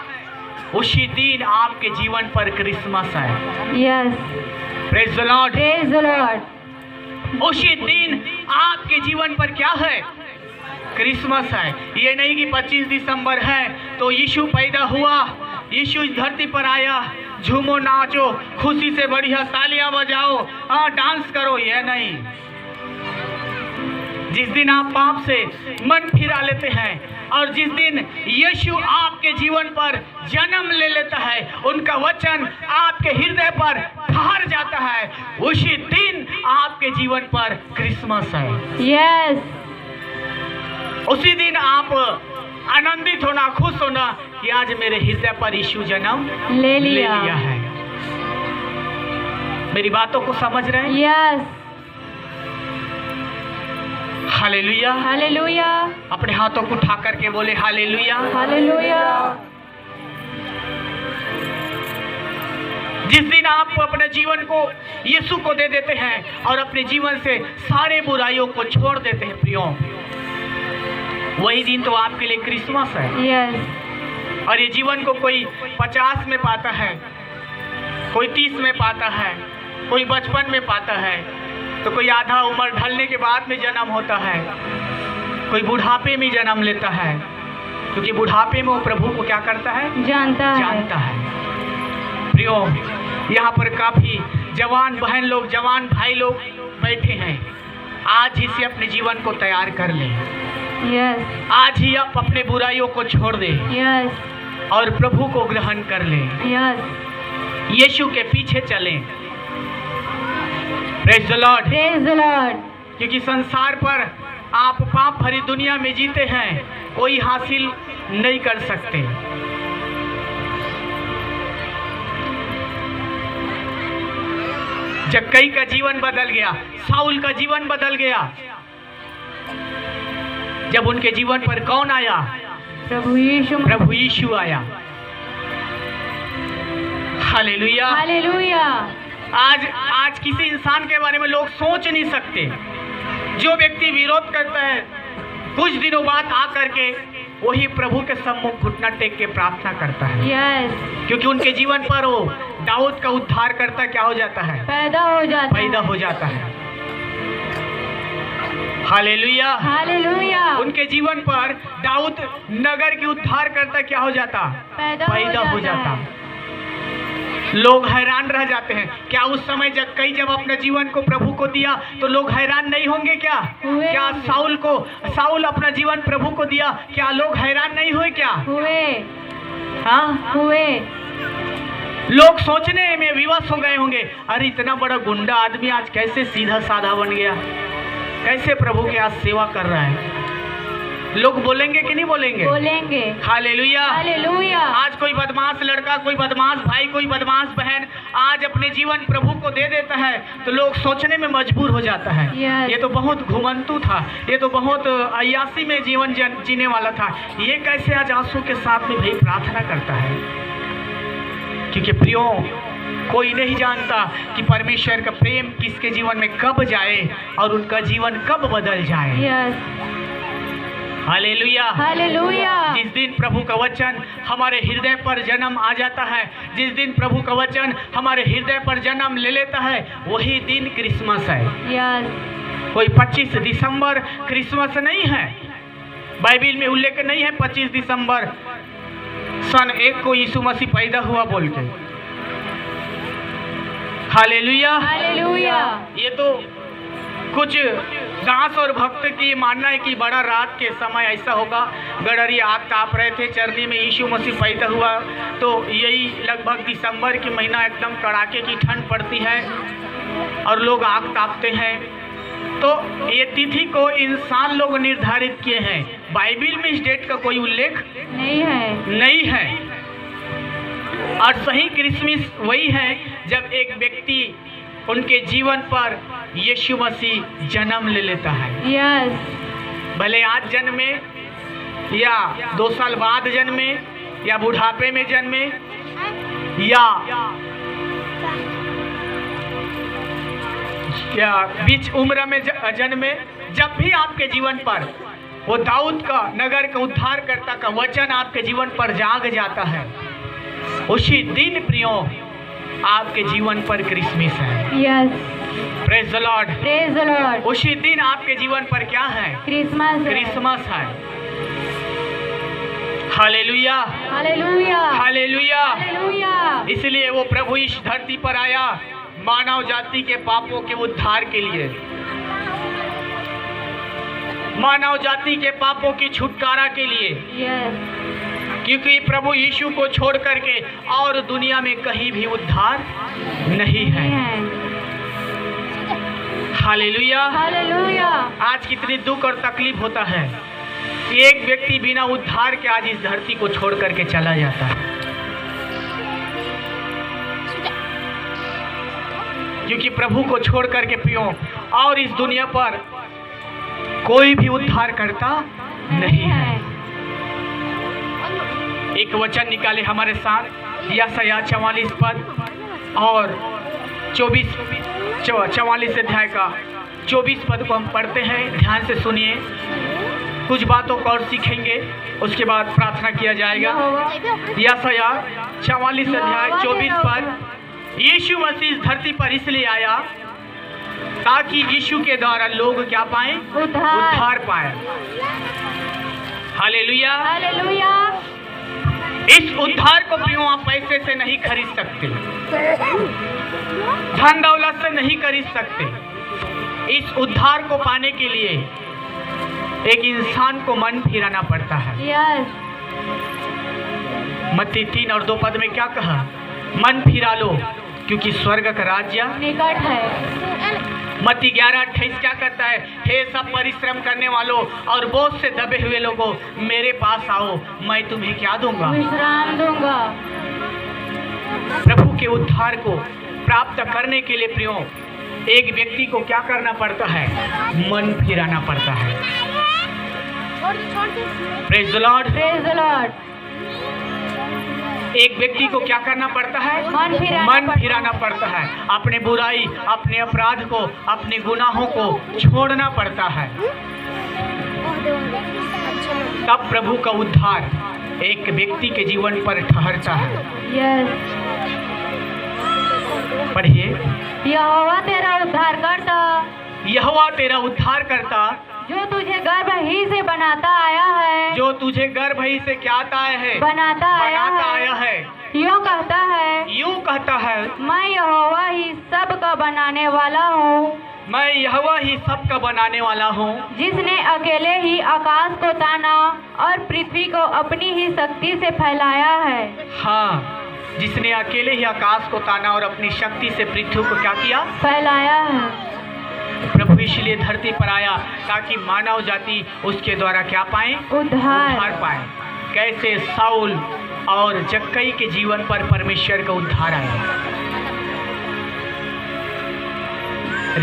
उसी दिन आपके जीवन पर क्रिसमस है। Yes. Praise the Lord. Praise the Lord. उसी दिन आपके जीवन पर क्या है? क्रिसमस है। ये नहीं कि 25 दिसंबर है तो यीशु पैदा हुआ, यीशु इस धरती पर आया, झूमो नाचो खुशी से बढ़िया तालियां बजाओ, डांस करो, ये नहीं। जिस दिन आप पाप से मन फिरा लेते हैं और जिस दिन यीशु आपके जीवन पर जन्म ले लेता है, उनका वचन आपके हृदय पर ठहर जाता है, उसी दिन आपके जीवन पर क्रिसमस है। यस। उसी दिन आप आनंदित होना, खुश होना कि आज मेरे हृदय पर यीशु जन्म ले लिया है। मेरी बातों को समझ रहे हैं? यस। हालेलुया। हालेलुया। अपने हाथों को उठा करके बोले हालेलुया। हालेलुया। जिस दिन आप अपने जीवन को यीशु को दे देते हैं और अपने जीवन से सारे बुराइयों को छोड़ देते हैं प्रियो, वही दिन तो आपके लिए क्रिसमस है। यस। और ये जीवन को कोई 50 में पाता है, कोई 30 में पाता है, कोई बचपन में पाता है, तो कोई आधा उम्र ढलने के बाद में जन्म होता है, कोई बुढ़ापे में जन्म लेता है। क्योंकि बुढ़ापे में वो प्रभु को क्या करता है? जानता है। प्रियो, यहाँ पर काफी जवान बहन लोग, जवान भाई लोग बैठे हैं। आज ही से अपने जीवन को तैयार कर ले। यस। आज ही आप अपने बुराइयों को छोड़ दे। यस। और प्रभु को ग्रहण कर ले। यस। यीशु के पीछे चलें। Praise the Lord. Praise the Lord. क्योंकि संसार पर आप पाप भरी दुनिया में जीते हैं, कोई हासिल नहीं कर सकते। जक्कई का जीवन बदल गया, साउल का जीवन बदल गया। जब उनके जीवन पर कौन आया? प्रभु यीशु आया। हालेलुया। हालेलुया। आज किसी इंसान के बारे में लोग सोच नहीं सकते। जो व्यक्ति विरोध करता है कुछ दिनों बाद आकर के वही प्रभु के सम्मुख घुटना टेक के प्रार्थना करता है। यस। क्योंकि उनके जीवन पर वो दाऊद का उद्धार करता क्या हो जाता है? पैदा हो जाता है। हालेलुया। हालेलुया। उनके जीवन पर दाऊद नगर की उद्धार करता क्या हो जाता? पैदा हो जाता। लोग हैरान रह जाते हैं। क्या उस समय जब अपने जीवन को प्रभु को दिया तो लोग हैरान नहीं होंगे क्या? क्या साउल अपना जीवन प्रभु को दिया, क्या लोग हैरान नहीं हुए क्या? हुए। हाँ हुए। लोग सोचने में विवश हो गए होंगे, अरे इतना बड़ा गुंडा आदमी आज कैसे सीधा साधा बन गया, कैसे प्रभु के आज सेवा कर रहा है। लोग बोलेंगे कि नहीं बोलेंगे? बोलेंगे। Hallelujah, hallelujah. आज कोई बदमाश लड़का, कोई बदमाश भाई, कोई बदमाश बहन आज अपने जीवन प्रभु को दे देता है तो लोग सोचने में मजबूर हो जाता है, Yes. ये तो बहुत घुमंतू था, ये तो बहुत अय्यासी में जीवन जीने वाला था, ये कैसे आज आंसू के साथ में भाई प्रार्थना करता है। क्योंकि प्रियो, कोई नहीं जानता कि परमेश्वर का प्रेम किसके जीवन में कब जाए और उनका जीवन कब बदल जाए। यस। Hallelujah, hallelujah. जिस दिन प्रभु का वचन हमारे हृदय पर जन्म आ जाता है, जिस दिन प्रभु का वचन हमारे हृदय पर जन्म ले लेता है, वही दिन क्रिसमस है। यस। कोई 25 दिसंबर क्रिसमस नहीं है, बाइबिल में उल्लेख नहीं है 25 दिसंबर सन 1 को यीशु मसीह पैदा हुआ बोल के। Hallelujah, hallelujah. ये तो कुछ दास और भक्त की मानना है कि बड़ा रात के समय ऐसा होगा, गडरिया आग ताप रहे थे, चरनी में यीशु मसीह पैदा हुआ, तो यही लगभग दिसंबर की महीना एकदम कड़ाके की ठंड पड़ती है और लोग आग तापते हैं। तो ये तिथि को इंसान लोग निर्धारित किए हैं, बाइबिल में इस डेट का कोई उल्लेख नहीं है। और सही क्रिसमस वही है जब एक व्यक्ति उनके जीवन पर यीशु मसीह जन्म ले लेता है। यस। भले आज जन्मे या 2 साल बाद जन्मे या बुढ़ापे में जन्मे या बीच उम्र में जन्मे, जब भी आपके जीवन पर वो दाऊद का नगर का उद्धारकर्ता का वचन आपके जीवन पर जाग जाता है, उसी दिन प्रियो आपके जीवन पर क्रिसमस है। Yes. Praise the Lord, praise the Lord. उसी दिन आपके जीवन पर क्या है? क्रिसमस। क्रिसमस है। Hallelujah, hallelujah, hallelujah, hallelujah. इसलिए वो प्रभु इस धरती पर आया मानव जाति के पापों के उद्धार के लिए, मानव जाति के पापों की छुटकारा के लिए। यस। क्योंकि प्रभु यीशु को छोड़ करके और दुनिया में कहीं भी उद्धार नहीं है। Hallelujah, hallelujah. आज कितनी दुख और तकलीफ होता है, एक व्यक्ति बिना उद्धार के आज इस धरती को छोड़ करके चला जाता है, क्योंकि प्रभु को छोड़ करके पियो और इस दुनिया पर कोई भी उद्धार करता नहीं है। एक वचन निकाले हमारे साथ, यशायाह 44 पद और 44 अध्याय का 24 पद को हम पढ़ते हैं। ध्यान से सुनिए, कुछ बातों को और सीखेंगे, उसके बाद प्रार्थना किया जाएगा। यशायाह 44 अध्याय 24 पद, यीशु मसीह इस धरती पर इसलिए आया ताकि यीशु के द्वारा लोग क्या पाएं? उद्धार पाएं। Hallelujah, hallelujah. इस उद्धार को प्रियो आप पैसे से नहीं खरीद सकते, धन दौलत से नहीं खरीद सकते। इस उद्धार को पाने के लिए एक इंसान को मन फिराना पड़ता है। यस। मत्ती 3 और 2 पद में क्या कहा? मन फिरा लो क्योंकि स्वर्ग का राज्य निकट है। मत्ती 11:28 क्या करता है? हे सब परिश्रम करने वालों और बोझ से दबे हुए लोगों, मेरे पास आओ, मैं तुम्हें क्या दूंगा? विश्राम दूंगा। प्रभु के उद्धार को प्राप्त करने के लिए प्रियो एक व्यक्ति को क्या करना पड़ता है? मन फिराना पड़ता है। Praise the Lord, praise the Lord. एक व्यक्ति को क्या करना पड़ता है? मन फिराना पड़ता है। अपने बुराई, अपने अपराध को, अपने गुनाहों को छोड़ना पड़ता है, तब प्रभु का उद्धार एक व्यक्ति के जीवन पर ठहरता है। यस। पढ़िए, यहोवा तेरा उद्धार करता, यहोवा तेरा उद्धार करता, जो तुझे गर्भ ही से बनाता आया है, जो तुझे गर्भ ही से क्या आता है? बनाता आया है। यूं कहता है, मैं यहोवा ही सब का बनाने वाला हूँ, मैं यहोवा ही सब का बनाने वाला हूँ, जिसने अकेले ही आकाश को ताना और पृथ्वी को अपनी ही शक्ति से फैलाया है। हाँ, जिसने अकेले ही आकाश को ताना और अपनी शक्ति से पृथ्वी को क्या किया, फैलाया है। प्रभु इसलिए धरती पर आया ताकि मानव जाति उसके द्वारा क्या पाए, उद्धार पाए। कैसे साउल और जक्कई के जीवन पर परमेश्वर का उद्धार आया।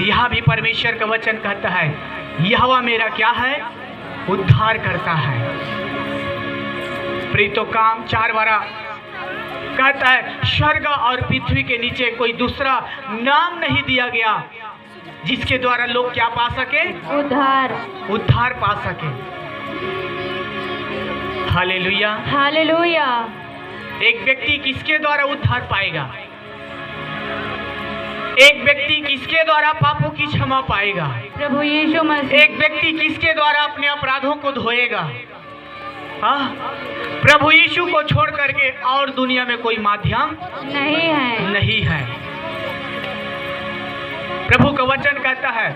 यहाँ भी परमेश्वर का वचन कहता है यहोवा मेरा क्या है, उद्धार करता है। प्रीतो काम 4:12 कहता है स्वर्ग और पृथ्वी के नीचे कोई दूसरा नाम नहीं दिया गया जिसके द्वारा लोग क्या पा सके, उद्धार पा सके। Hallelujah, hallelujah. एक व्यक्ति किसके द्वारा उद्धार पाएगा, एक व्यक्ति किसके द्वारा पापों की क्षमा पाएगा, प्रभु यीशु मसीह। एक व्यक्ति किसके द्वारा अपने अपराधों को धोएगा। हाँ, प्रभु यीशु को छोड़ करके और दुनिया में कोई माध्यम नहीं है। प्रभु का वचन कहता है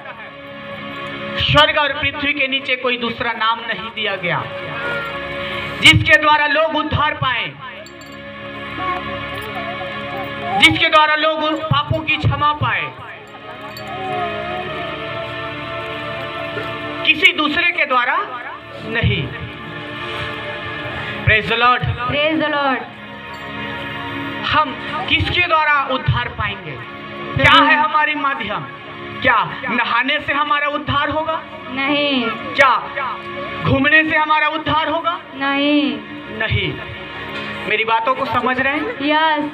स्वर्ग और पृथ्वी के नीचे कोई दूसरा नाम नहीं दिया गया जिसके द्वारा लोग उद्धार पाए, जिसके द्वारा लोग पापों की क्षमा पाए। किसी दूसरे के द्वारा नहीं। Praise the Lord, praise the Lord. हम किसके द्वारा उद्धार पाएंगे? क्या है हमारी माध्यम? क्या नहाने से हमारा उद्धार होगा? नहीं। क्या घूमने से हमारा उद्धार होगा? नहीं। मेरी बातों को समझ रहे हैं? Yes.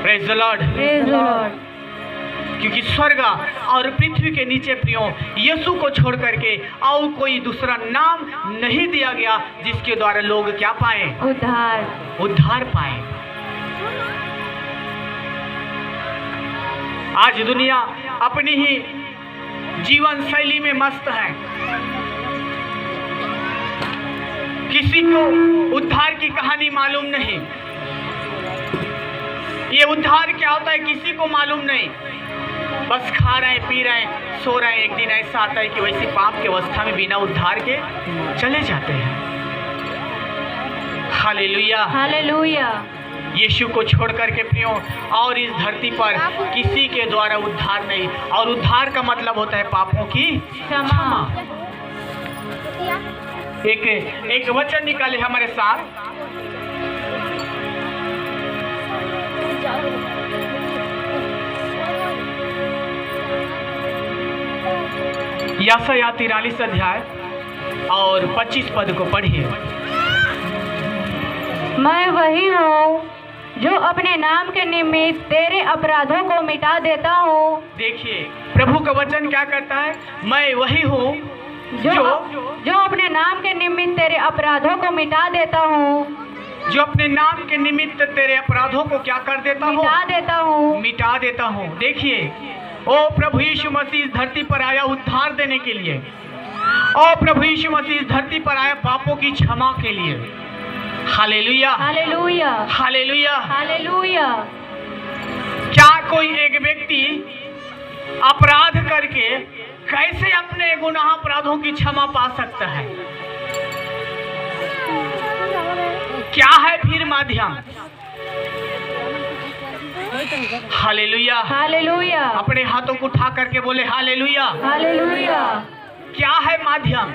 Praise the Lord, praise the Lord. क्योंकि स्वर्ग और पृथ्वी के नीचे प्रियो यीशु को छोड़ करके और कोई दूसरा नाम नहीं दिया गया जिसके द्वारा लोग क्या पाए, उद्धार पाए। आज दुनिया अपनी ही जीवन शैली में मस्त है। किसी को उद्धार की कहानी मालूम नहीं। ये उद्धार क्या होता है किसी को मालूम नहीं। बस खा रहे हैं, पी रहे हैं, सो रहे हैं। एक दिन ऐसा आता है कि वैसी पाप की अवस्था में बिना उद्धार के चले जाते हैं। Hallelujah, hallelujah. यीशु को छोड़ करके प्रियो और इस धरती पर किसी के द्वारा उद्धार नहीं। और उद्धार का मतलब होता है पापों की क्षमा। एक वचन निकाले हमारे साथ। यशायाह 43 अध्याय और 25 पद को पढ़िए। मैं वही हूँ जो अपने नाम के निमित्त तेरे अपराधों को मिटा देता हूँ। देखिए प्रभु का वचन क्या कहता है, मैं वही हूँ जो अपने नाम के निमित्त तेरे अपराधों को मिटा देता हूँ। जो अपने नाम के निमित्त तेरे अपराधों को क्या कर देता हूँ, मिटा देता हूँ। देखिए ओ प्रभु यीशु मसीह इस धरती पर आया उद्धार देने के लिए। ओ प्रभु यीशु मसीह इस धरती पर आया पापों की क्षमा के लिए। Hallelujah, hallelujah, hallelujah, hallelujah. क्या कोई एक व्यक्ति अपराध करके कैसे अपने गुनाह अपराधों की क्षमा पा सकता है? क्या है फिर माध्यम? Hallelujah, hallelujah. अपने हाथों को उठा करके बोले हालेलुया, हालेलुया। क्या है माध्यम?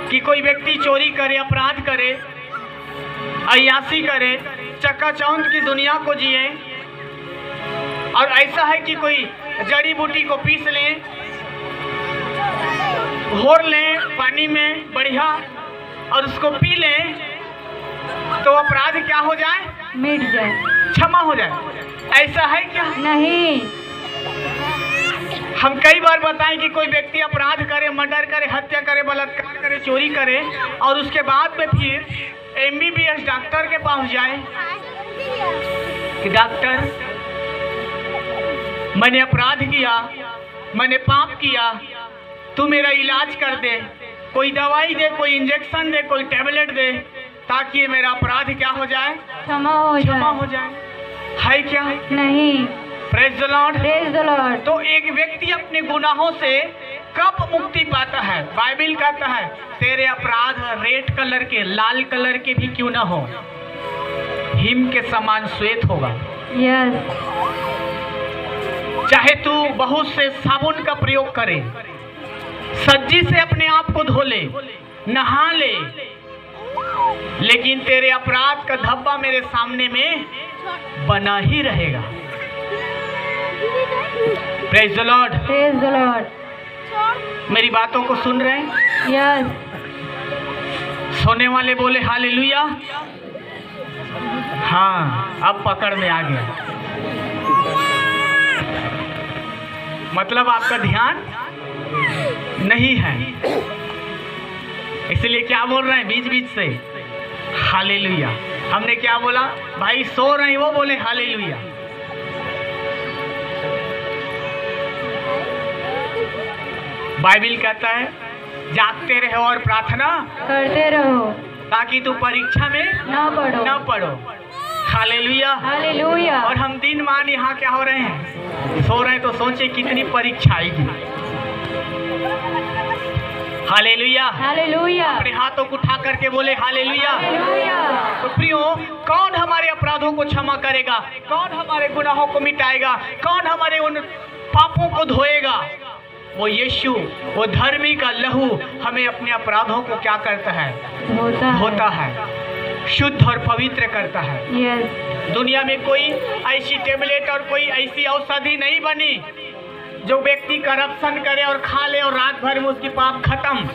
कि कोई व्यक्ति चोरी करे, अपराध करे, अय्यासी करे, चकाचौंध की दुनिया को जिए। और ऐसा है कि कोई जड़ी बूटी को पीस ले, घोर ले पानी में बढ़िया और उसको पी ले तो अपराध क्या हो जाए, मिट जाए, क्षमा हो जाए। ऐसा है क्या? नहीं। हम कई बार बताएं कि कोई व्यक्ति अपराध करे, मर्डर करे, हत्या करे, बलात्कार करे, चोरी करे और उसके बाद में फिर MBBS डॉक्टर के पास जाए कि डॉक्टर मैंने अपराध किया, मैंने पाप किया, तू मेरा इलाज कर दे, कोई दवाई दे, कोई इंजेक्शन दे, कोई टैबलेट दे ताकि मेरा अपराध क्या हो जाए, क्षमा हो जाए। है क्या? नहीं। Praise the Lord, praise the Lord. तो एक व्यक्ति अपने गुनाहों से कब मुक्ति पाता है? बाइबल कहता है तेरे अपराध रेड कलर के, लाल कलर के भी क्यों ना हो, हिम के समान श्वेत होगा। यस। चाहे तू बहुत से साबुन का प्रयोग करे, सज्जी से अपने आप को धो ले, नहा ले, लेकिन तेरे अपराध का धब्बा मेरे सामने में बना ही रहेगा। Praise the Lord. Praise the Lord. मेरी बातों को सुन रहे हैं? यस। सोने वाले बोले हालेलुया। हाँ, अब पकड़ में आ गया। मतलब आपका ध्यान नहीं है, इसलिए क्या बोल रहे हैं बीच बीच से? हालेलुया। हमने क्या बोला? भाई सो रहे हैं, वो बोले हालेलुया। बाइबल कहता है जागते रहो और प्रार्थना करते रहो ताकि तू परीक्षा में न पढ़ो। हालेलुया। हालेलुया। और हम दिन मान यहाँ क्या हो रहे हैं? सो रहे हैं। तो सोचे कितनी परीक्षा आएगी। हालेलुया। हालेलुया। अपने हाथों को उठा करके बोले हालेलुया। हालेलुया। तो प्रियो, कौन हमारे अपराधों को क्षमा करेगा? कौन हमारे गुनाहों को मिटाएगा? कौन हमारे उन पापों को धोएगा? वो यीशु, वो धर्मी का लहू हमें अपने अपराधों को क्या करता है? धोता है, शुद्ध और पवित्र करता है। यस। दुनिया में कोई ऐसी टेबलेट और कोई ऐसी औषधि नहीं बनी जो व्यक्ति करप्शन करे और खा ले और रात भर में उसकी पाप खत्म।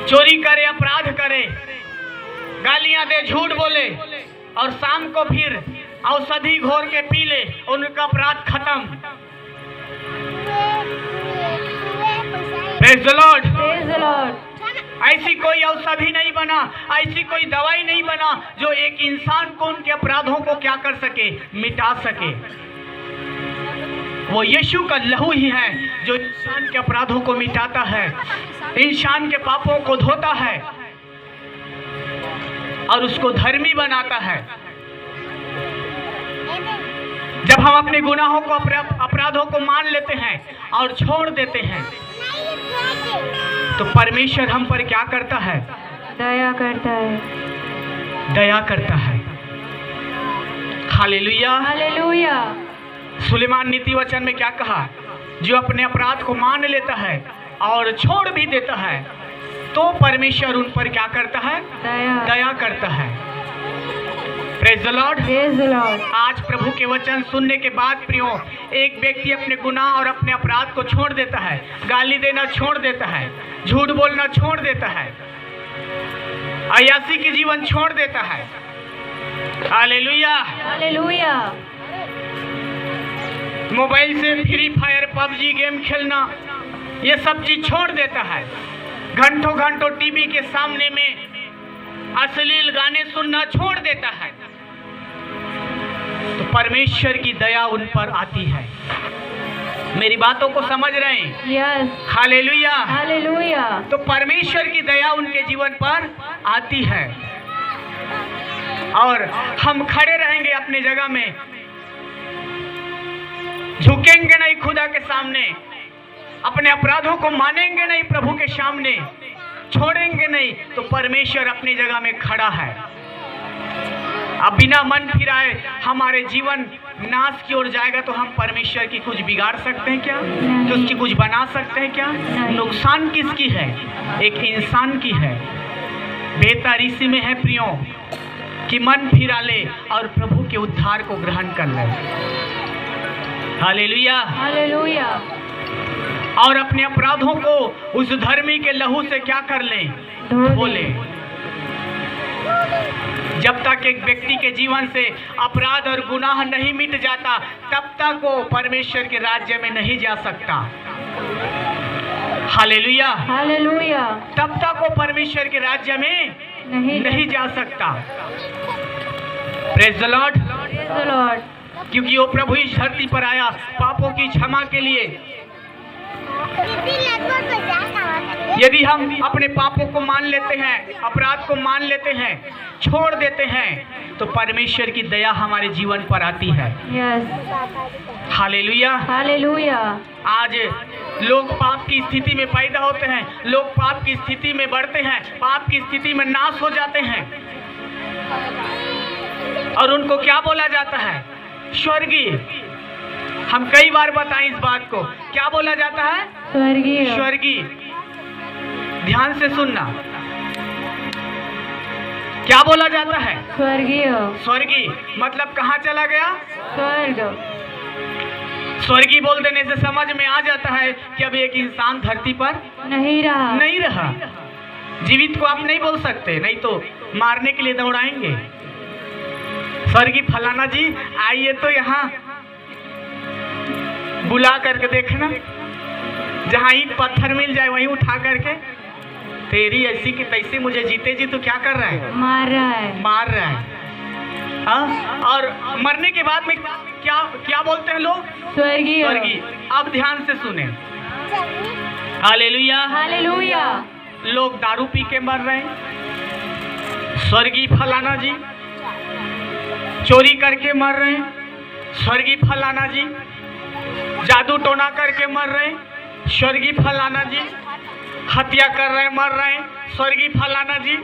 चोरी करे, अपराध करे, गालियां दे, झूठ बोले और शाम को फिर औषधि घोर के पी ले, उनका अपराध खत्म। Praise the Lord. Praise the Lord. ऐसी कोई औषधि नहीं बना, ऐसी कोई दवाई नहीं बना जो एक इंसान को उनके अपराधों को क्या कर सके? मिटा सके। वो यीशु का लहू ही है जो इंसान के अपराधों को मिटाता है, इंसान के पापों को धोता है और उसको धर्मी बनाता है। जब हम अपने गुनाहों को, अपराधों को मान लेते हैं और छोड़ देते हैं तो परमेश्वर हम पर क्या करता है? दया करता है। दया करता है। हालेलुया। हालेलुया। सुलेमान नीति वचन में क्या कहा? जो अपने अपराध को मान लेता है और छोड़ भी देता है तो परमेश्वर उन पर क्या करता है? दया करता है। Praise the Lord. Praise the Lord. आज प्रभु के वचन सुनने के बाद प्रियो, एक व्यक्ति अपने गुनाह और अपने अपराध को छोड़ देता है, गाली देना छोड़ देता है, झूठ बोलना छोड़ देता है, अय्यासी की जीवन छोड़ देता है। हालेलुया। हालेलुया। मोबाइल से फ्री फायर, पबजी गेम खेलना, ये सब चीज छोड़ देता है। घंटों घंटों टीवी के सामने में अश्लील गाने सुनना छोड़ देता है तो परमेश्वर की दया उन पर आती है। मेरी बातों को समझ रहे हैं? यस। हालेलुया। हालेलुया। तो परमेश्वर की दया उनके जीवन पर आती है और हम खड़े रहेंगे अपनी जगह में, झुकेंगे नहीं खुदा के सामने, अपने अपराधों को मानेंगे नहीं प्रभु के सामने, छोड़ेंगे नहीं तो परमेश्वर अपनी जगह में खड़ा है। अब बिना मन फिराए हमारे जीवन नाश की ओर जाएगा तो हम परमेश्वर की कुछ बिगाड़ सकते हैं क्या? तो उसकी कुछ बना सकते हैं क्या? नुकसान किसकी है? एक इंसान की है। बेहतर इसी में है प्रियो कि मन फिरा ले और प्रभु के उद्धार को ग्रहण कर ले। हालेलुया। हालेलुया। और अपने अपराधों को उस धर्मी के लहू से क्या कर ले? धो ले। जब तक एक व्यक्ति के जीवन से अपराध और गुनाह नहीं मिट जाता तब तक वो परमेश्वर के राज्य में नहीं जा सकता। हालेलुया। हालेलुया। तब तक वो परमेश्वर के राज्य में नहीं जा सकता। Praise the Lord. Praise the Lord. क्योंकि वो प्रभु इस धरती पर आया पापों की क्षमा के लिए। यदि हम अपने पापों को मान लेते हैं, अपराध को मान लेते हैं, छोड़ देते हैं, तो परमेश्वर की दया हमारे जीवन पर आती है। Yes, hallelujah, hallelujah. आज लोग पाप की स्थिति में पैदा होते हैं, लोग पाप की स्थिति में बढ़ते हैं, पाप की स्थिति में नाश हो जाते हैं, और उनको क्या बोला जाता है? स्वर्गीय। हम कई बार बताएं इस बात को, क्या बोला जाता है? स्वर्गीय। स्वर्गीय। ध्यान से सुनना, क्या बोला जाता है? स्वर्गीय। स्वर्गीय मतलब कहाँ चला गया? स्वर्ग। स्वर्गीय बोल देने से समझ में आ जाता है कि अब एक इंसान धरती पर नहीं रहा। जीवित को आप नहीं बोल सकते, नहीं तो मारने के लिए दौड़ाएंगे। स्वर्गीय फलाना जी आइए तो यहाँ बुला करके देखना, जहाँ ईंट पत्थर मिल जाए वहीं उठा करके, तेरी ऐसी की तैसी मुझे जीते जी तो क्या कर रहा है? मार रहा है। और मरने के बाद में क्या क्या बोलते हैं लोग? स्वर्गीय। स्वर्गीय। अब ध्यान से सुने, हालेलुया, हालेलुया। लोग दारू पी के मर रहे हैं, स्वर्गीय फलाना जी। चोरी करके मर रहे हैं, स्वर्गीय फलाना जी। जादू टोना करके मर रहे हैं, स्वर्गीय फलाना जी। हत्या कर रहे हैं, मर रहे हैं, स्वर्गीय फलाना जी।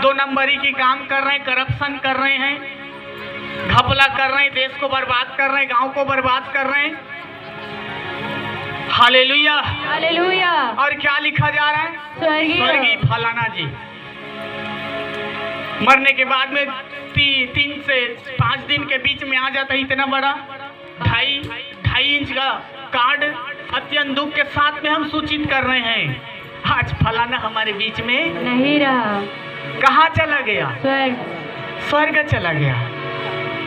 2 नंबरी की काम कर रहे हैं, करप्शन कर रहे हैं, घपला कर रहे हैं, देश को बर्बाद कर रहे हैं, गांव को बर्बाद कर रहे हैं। Hallelujah, hallelujah. और क्या लिखा जा रहा है? स्वर्गीय फलाना जी। मरने के बाद में 3 से 5 दिन के बीच में आ जाता है इतना बड़ा 2.5 इंच का कार्ड। अत्यंत दुख के साथ में हम सूचित कर रहे हैं, आज फलाना हमारे बीच में नहीं रहा। कहाँ चला गया? स्वर्ग चला गया।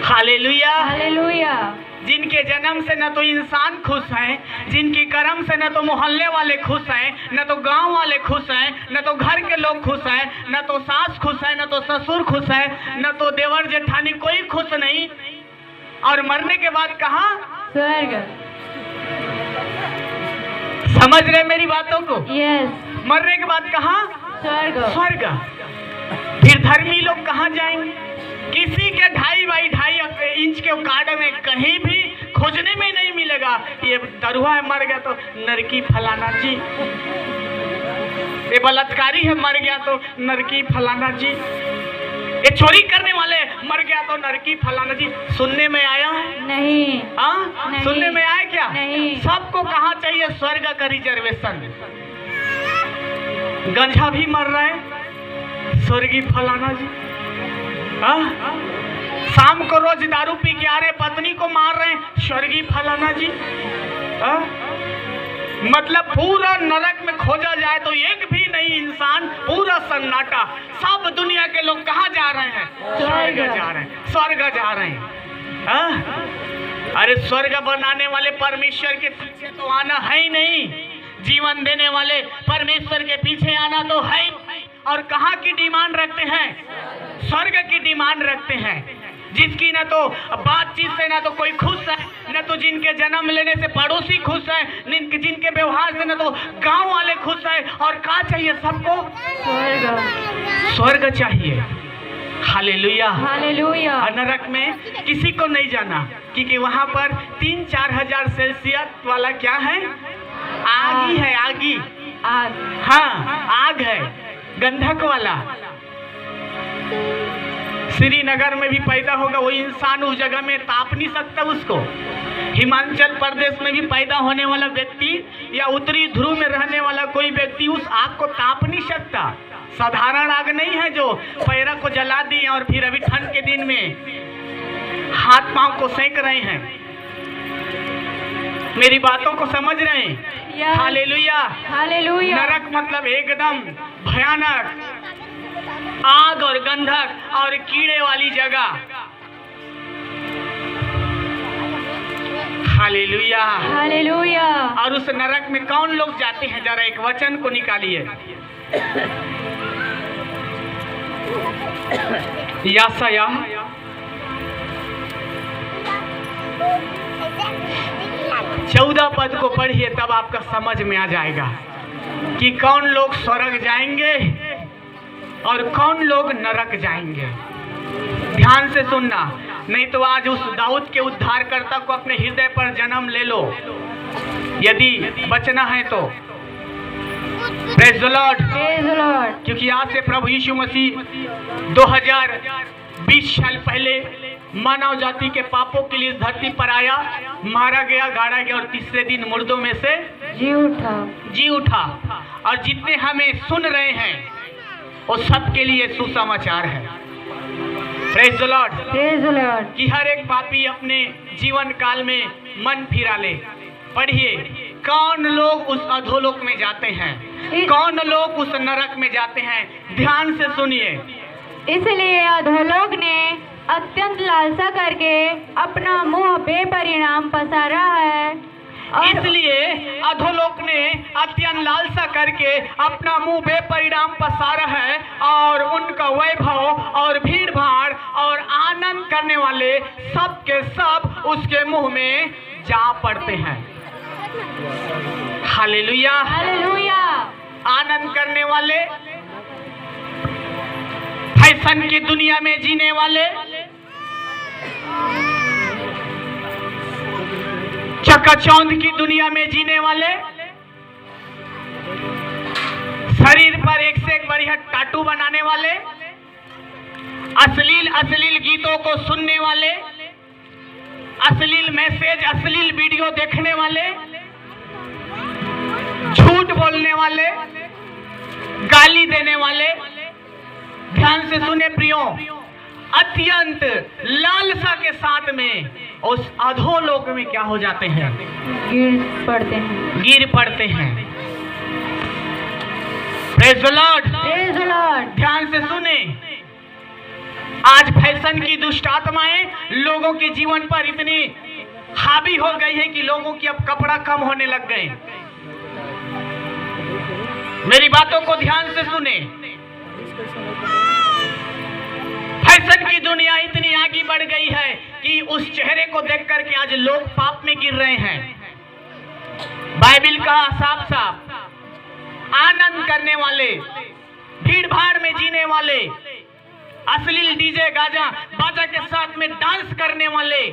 Hallelujah, hallelujah. जिनके जन्म से न तो इंसान खुश हैं, जिनकी कर्म से न तो मोहल्ले वाले खुश हैं, न तो गांव वाले खुश हैं, न तो घर के लोग खुश हैं, न तो सास खुश है, न तो ससुर खुश है, न तो देवर जेठानी, कोई खुश नहीं। और मरने के बाद कहाँ? स्वर्ग। समझ रहे मेरी बातों को? यस। मरने के बाद कहाँ? स्वर्ग। फिर धर्मी लोग कहाँ जाएंगे? किसी के 2.5 इंच के कार्ड में कहीं भी खोजने में नहीं मिलेगा। ये दरुआ है मर गया तो नरकी फलाना जी, ये बलात्कारी है मर गया तो नरकी फलाना जी, ये चोरी करने वाले मर गया तो नरकी फलाना जी। सुनने में आया है? नहीं। नहीं। सुनने में आया क्या? नहीं। सबको कहाँ चाहिए? स्वर्ग का रिजर्वेशन। गंजा भी मर रहा है, स्वर्गीय फलाना जी। शाम को रोज दारू पी के आ रहे, पत्नी को मार रहे, स्वर्गीय फलाना जी। मतलब पूरा नरक में खोजा जाए तो एक भी नहीं इंसान, पूरा सन्नाटा। सब दुनिया के लोग कहाँ जा रहे हैं? स्वर्ग जा रहे हैं, स्वर्ग जा रहे हैं। अरे स्वर्ग बनाने वाले परमेश्वर के पीछे तो आना है ही नहीं, जीवन देने वाले परमेश्वर के पीछे आना तो है। और कहाँ की डिमांड रखते हैं? स्वर्ग की डिमांड रखते हैं, जिसकी न तो बातचीत से न तो कोई खुश है, न तो जिनके जन्म लेने से पड़ोसी खुश है, जिनके व्यवहार से न तो गांव वाले खुश है। और क्या चाहिए सबको? स्वर्ग चाहिए। Hallelujah, hallelujah. नरक में किसी को नहीं जाना, क्योंकि वहां पर 3-4 हजार सेल्सियस वाला क्या है? आग ही है, आगी। आग। हाँ, आग है, गंधक वाला। श्रीनगर में भी पैदा होगा वो इंसान उस जगह में ताप नहीं सकता उसको। हिमाचल प्रदेश में भी पैदा होने वाला व्यक्ति या उत्तरी ध्रुव में रहने वाला कोई व्यक्ति उस आग को ताप नहीं सकता। साधारण आग नहीं है जो पैरा को जला दी और फिर अभी ठंड के दिन में हाथ पांव को सेक रहे हैं। मेरी बातों को समझ रहे हैं? Hallelujah, hallelujah. नरक मतलब एकदम भयानक आग और गंधक और कीड़े वाली जगह। Hallelujah, hallelujah. और उस नरक में कौन लोग जाते हैं? जरा एक वचन को निकालिए। यशाया 14 पद को पढ़िए, तब आपका समझ में आ जाएगा। कि कौन लोग स्वर्ग जाएंगे और कौन लोग नरक जाएंगे। ध्यान से सुनना, नहीं तो आज उस दाऊद के उद्धारकर्ता को अपने हृदय पर जन्म ले लो, यदि बचना है तो। Praise the Lord. क्योंकि आज से प्रभु यीशु मसीह 2020 साल पहले मानव जाति के पापों के लिए इस धरती पर आया, मारा गया, गाड़ा गया और तीसरे दिन मुर्दों में से जी उठा। और जितने हमें सुन रहे हैं वो सबके लिए सुसमाचार है। Praise the Lord. कि हर एक पापी अपने जीवन काल में मन फिरा ले। पढ़िए, कौन लोग उस अधोलोक में जाते हैं, कौन लोग उस नरक में जाते हैं। ध्यान से सुनिए। इसलिए अधोलोक ने अत्यंत लालसा करके अपना मुंह बेपरिणाम पसारा है। इसलिए अधोलोक ने अत्यंत लालसा करके अपना मुंह बेपरिणाम पसारा है और उनका वैभव और भीड़ भाड़ और आनंद करने वाले सब के सब उसके मुंह में जा पड़ते हैं। Hallelujah, hallelujah. आनंद करने वाले, फैशन की दुनिया में जीने वाले, चकाचौंध की दुनिया में जीने वाले, शरीर पर एक से एक बढ़िया टाटू बनाने वाले, अश्लील गीतों को सुनने वाले, अश्लील मैसेज, अश्लील वीडियो देखने वाले, झूठ बोलने वाले, गाली देने वाले। ध्यान से सुने प्रियो, अत्यंत लालसा के साथ में उस अधोलोक में क्या हो जाते हैं? गिर पड़ते हैं। Praise the Lord. ध्यान से सुने, आज फैशन की दुष्ट आत्माएं लोगों के जीवन पर इतनी हावी हो गई है कि लोगों की अब कपड़ा कम होने लग गए। मेरी बातों को ध्यान से सुने। फैशन की दुनिया इतनी आगे बढ़ गई है कि उस चेहरे को देख करके आज लोग पाप में गिर रहे हैं। बाइबिल कहा साफ साफ, आनंद करने वाले, भीड़ भाड़ में जीने वाले, अश्लील डीजे गाजा बाजा के साथ में डांस करने वाले,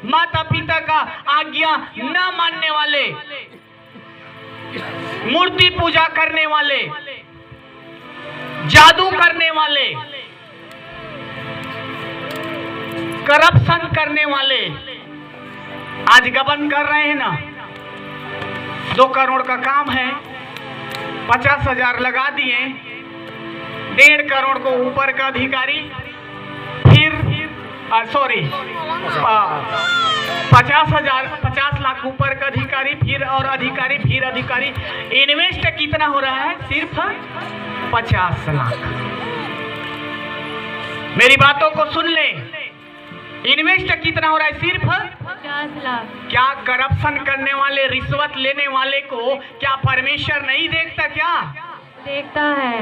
माता पिता का आज्ञा न मानने वाले, मूर्ति पूजा करने वाले, जादू करने वाले, करप्शन करने वाले आज गबन कर रहे हैं ना। 2 करोड़ का काम है, 50,000 लगा दिए, 1.5 करोड़ को ऊपर का अधिकारी, फिर 50 लाख ऊपर का अधिकारी, फिर और अधिकारी, फिर अधिकारी। इन्वेस्ट कितना हो रहा है? सिर्फ 50 लाख। मेरी बातों को सुन ले, इन्वेस्ट कितना हो रहा है? सिर्फ 50 लाख। क्या करप्शन करने वाले, रिश्वत लेने वाले को क्या परमेश्वर नहीं देखता? क्या देखता है।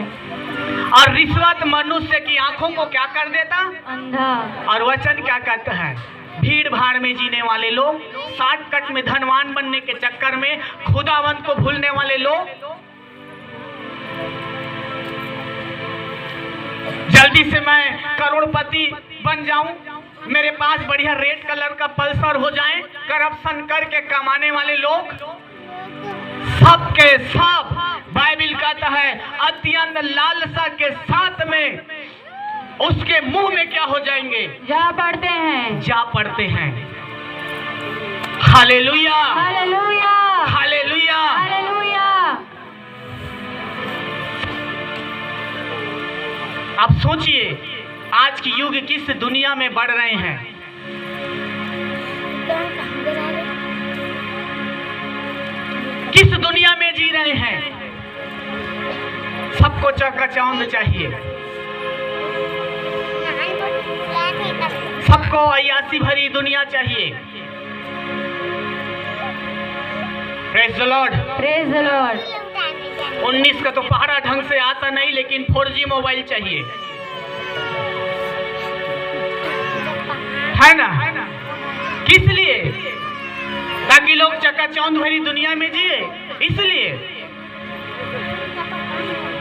और रिश्वत मनुष्य की आंखों को क्या कर देता? अंधा। और वचन क्या कहता है? भीड़ भाड़ में जीने वाले लोग, शॉर्टकट में धनवान बनने के चक्कर में खुदावंत को भूलने वाले लोग, जल्दी से मैं करोड़पति बन जाऊं, मेरे पास बढ़िया रेड कलर का पल्सर हो जाए, करप्शन करके कमाने वाले लोग सब के सब बाइबिल कहता है अत्यंत लालसा के साथ में उसके मुंह में क्या हो जाएंगे? जा पड़ते हैं। जा पड़ते हैं। Hallelujah, hallelujah, hallelujah, hallelujah. अब सोचिए, आज की युग किस दुनिया में बढ़ रहे हैं? किस दुनिया में जी रहे हैं? सबको चकाचौंध चाहिए, सबको अय्यासी भरी दुनिया चाहिए। Praise the Lord, praise the Lord. 19 का तो पहाड़ा ढंग से आता नहीं, लेकिन 4G मोबाइल चाहिए, है ना? किस लिए? ताकि लोग चकाचौंध भरी दुनिया में जिए। इसलिए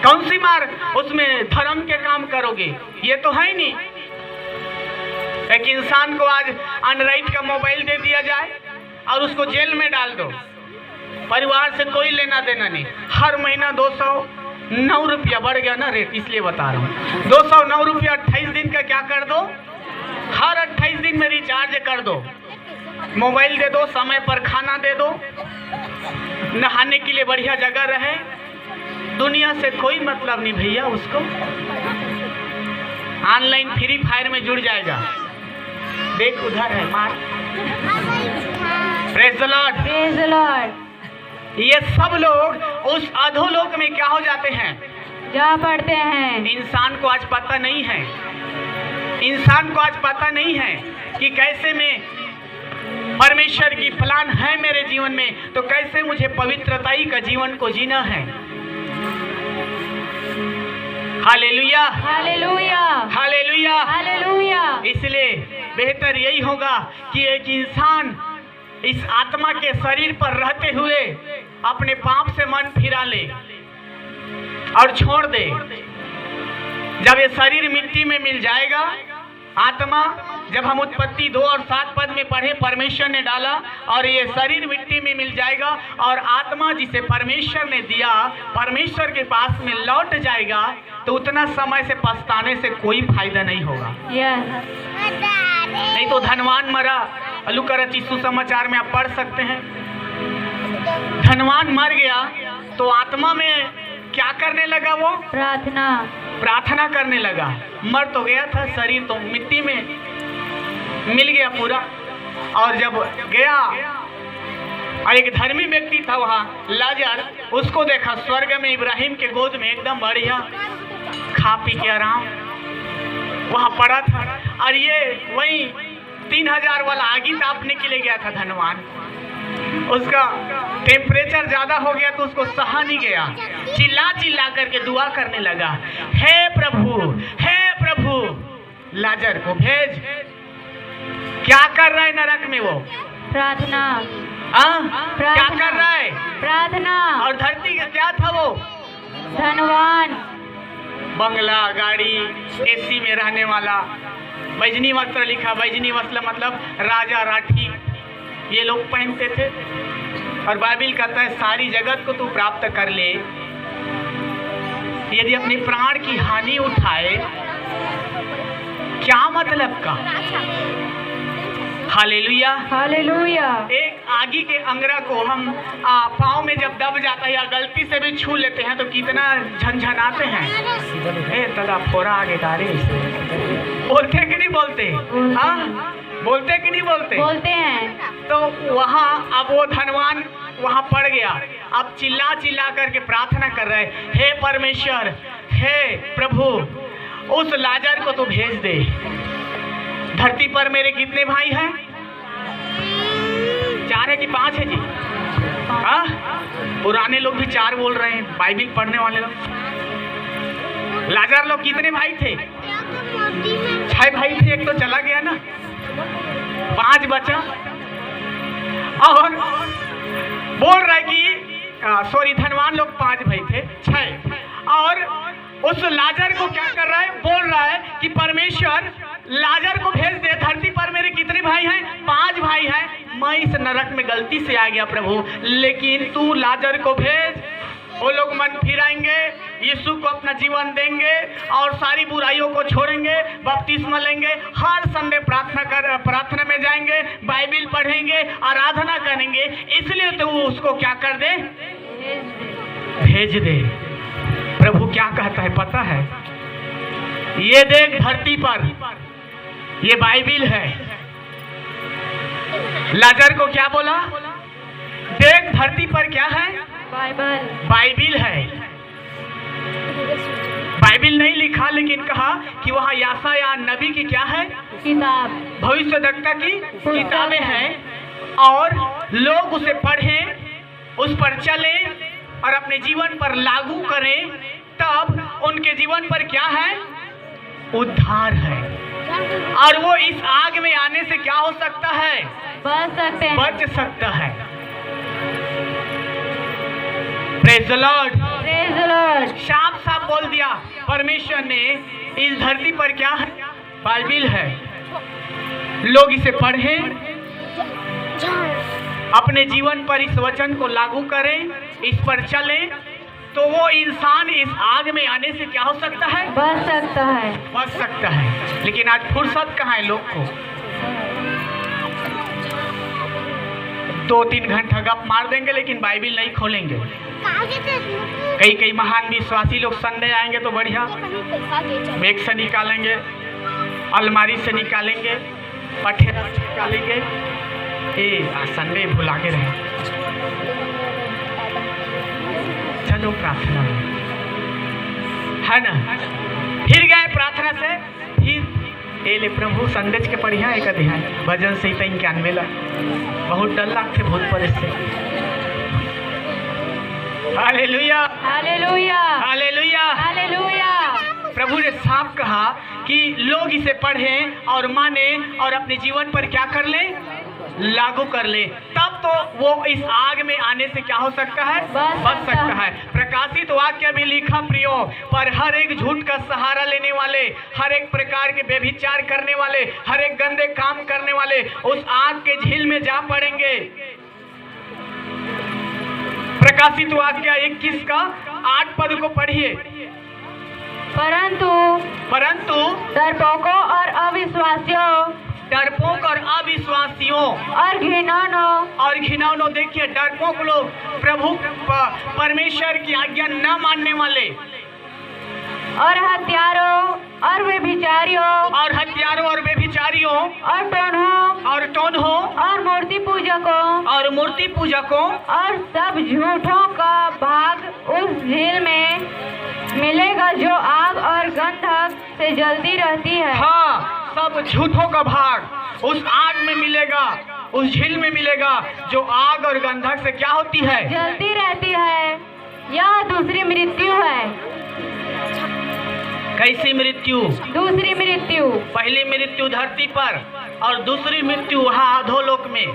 कौन सी मार उसमें धर्म के काम करोगे? ये तो है ही नहीं। एक इंसान को आज अनराइट का मोबाइल दे दिया जाए और उसको जेल में डाल दो, परिवार से कोई लेना देना नहीं। हर महीना 209 रुपया बढ़ गया ना रेट, इसलिए बता रहा हूँ। 209 रुपया 28 दिन का क्या कर दो, हर 28 दिन में रिचार्ज कर दो, मोबाइल दे दो, समय पर खाना दे दो, नहाने के लिए बढ़िया जगह रहे। दुनिया से कोई मतलब नहीं भैया उसको। ऑनलाइन फ्री फायर में जुड़ जाएगा। देख उधर है मार। Praise the Lord, praise the Lord. ये सब लोग उस अधोलोक में क्या हो जाते हैं, जा पड़ते हैं। इंसान को आज पता नहीं है, इंसान को आज पता नहीं है कि कैसे में परमेश्वर की प्लान है मेरे जीवन में, तो कैसे मुझे पवित्रताई का जीवन को जीना है। Hallelujah, hallelujah, hallelujah, hallelujah. इसलिए बेहतर यही होगा कि एक इंसान इस आत्मा के शरीर पर रहते हुए अपने पाप से मन फिरा ले और छोड़ दे। जब ये शरीर मिट्टी में मिल जाएगा, आत्मा, जब हम उत्पत्ति 2 और 7 पद में पढ़े, परमेश्वर ने डाला और ये शरीर मिट्टी में मिल जाएगा और आत्मा जिसे परमेश्वर ने दिया परमेश्वर के पास में लौट जाएगा, तो उतना समय से पछताने से कोई फायदा नहीं होगा। नहीं तो धनवान मरा, लूका रचित सुसमाचार में आप पढ़ सकते हैं। धनवान मर गया तो आत्मा में क्या करने लगा, वो प्रार्थना करने लगा। मर तो गया था, शरीर तो मिट्टी में मिल गया पूरा। और जब गया और एक धर्मी व्यक्ति था वहाँ, लाजर, उसको देखा स्वर्ग में इब्राहिम के गोद में एकदम बढ़िया खा पी के आराम वहाँ पड़ा था। और ये वही 3000 वाला आगी तापने के लिए गया था धनवान। उसका टेम्परेचर ज्यादा हो गया तो उसको सहा नहीं गया, चिल्ला चिल्ला करके दुआ करने लगा, हे प्रभु, हे प्रभु, लाजर को भेज। क्या कर रहा है नरक में वो? प्रार्थना। क्या कर रहा है? प्रार्थना। और धरती का क्या था वो? धनवान। बंगला, गाड़ी, एसी में रहने वाला। बैजनी वस्त्र लिखा, बैजनी वस्त्र मतलब राजा राठी ये लोग पहनते थे। और बाइबिल कहता है सारी जगत को तू प्राप्त कर ले, यदि अपने प्राण की हानि उठाए, क्या मतलब का? Hallelujah, hallelujah. एक आगी के अंगरा को हम पाँव में जब दब जाता है या गलती से भी छू लेते हैं तो कितना झंझनाते हैं। ए तला फोड़ा आगे डारे, बोलते कि नहीं बोलते? हाँ, बोलते कि नहीं बोलते? बोलते हैं। तो वहाँ अब वो धनवान वहाँ पड़ गया। अब चिल्ला चिल्ला करके प्रार्थना कर रहे, हे परमेश्वर, हे प्रभु, उस लाजर को तो भेज दे। धरती पर मेरे कितने भाई हैं? 4 है कि 5 है जी? हाँ, पुराने लोग भी 4 बोल रहे हैं, बाइबिल पढ़ने वाले लोग। लाजर लोग कितने भाई थे? 6 भाई थे, एक तो चला गया ना, 5 बचा। और बोल रहा है कि सॉरी, धनवान लोग 5 भाई थे, 6। और उस लाजर को क्या कर रहा है? बोल रहा है कि परमेश्वर लाजर को भेज दे। धरती पर मेरे कितने भाई हैं? 5 भाई हैं। मैं इस नरक में गलती से आ गया प्रभु, लेकिन तू लाजर को भेज। वो लोग मन फिराएंगे, यीशु को अपना जीवन देंगे और सारी बुराइयों को छोड़ेंगे, बपतिस्मा लेंगे, हर संडे प्रार्थना में जाएंगे, बाइबिल पढ़ेंगे, आराधना करेंगे। इसलिए तो वो उसको क्या कर दे? भेज दे। प्रभु क्या कहता है पता है? ये देख धरती पर, ये बाइबिल है। लाजर को क्या बोला? देख धरती पर क्या है? बाइबिल है। बाइबिल नहीं लिखा, लेकिन कहा कि वहाँ याशाया नबी की क्या है? किताब, भविष्यद्वक्ता की किताबें हैं। और लोग उसे पढ़ें, उस पर चलें और अपने जीवन पर लागू करें, तब उनके जीवन पर क्या है? उद्धार है। और वो इस आग में आने से क्या हो सकता है? बच सकता है। Praise the Lord. Praise the Lord. साफ साफ बोल दिया परमेश्वर ने, इस धरती पर क्या है? बाइबिल है। लोग इसे पढ़ें, अपने जीवन पर इस वचन को लागू करें, इस पर चलें, तो वो इंसान इस आग में आने से क्या हो सकता है? बच सकता है। बच सकता है। लेकिन आज फुर्सत कहाँ है लोग को? 2-3 घंटा गप मार देंगे लेकिन बाइबिल नहीं खोलेंगे। कई महान विश्वासी लोग संडे आएंगे तो बढ़िया बैग से निकालेंगे, अलमारी से निकालेंगे, पठेरा से निकालेंगे, संडे भुला के रहे, चलो प्रार्थना है ना। फिर गए प्रार्थना से, फिर ले प्रभु संदेश के पढ़िया एक अध्याय भजन से 91 ला बहुत डर लगते भूत परेश से। Hallelujah hallelujah hallelujah hallelujah. प्रभु ने साफ कहा कि लोग इसे पढ़ें और माने और अपने जीवन पर क्या कर ले? लागू कर ले, तब तो वो इस आग में आने से क्या हो सकता है? बच सकता है। प्रकाशित वाक्य में लिखा प्रियो, पर हर एक झूठ का सहारा लेने वाले, हर एक प्रकार के व्यभिचार करने वाले, हर एक गंदे काम करने वाले उस आग के झील में जा पड़ेंगे। प्रकाशित वाक्य 21 का 8 पद को पढ़िए। परंतु डरपोकों और अविश्वासियों और घिनौनों, देखिए डरपोक लोग, प्रभु परमेश्वर की आज्ञा न मानने वाले, और हत्यारों और व्यभिचारियों और टोन्हों और मूर्ति पूजकों और सब झूठों का भाग उस झील में मिलेगा जो आग और गंधक से जलती रहती है। हाँ, सब झूठों का भाग उस आग में मिलेगा, उस झील में मिलेगा जो आग और गंधक से क्या होती है? जलती रहती है। यह दूसरी मृत्यु है। कैसी मृत्यु? दूसरी मृत्यु। पहली मृत्यु धरती पर और दूसरी मृत्यु वहाँ अधोलोक में,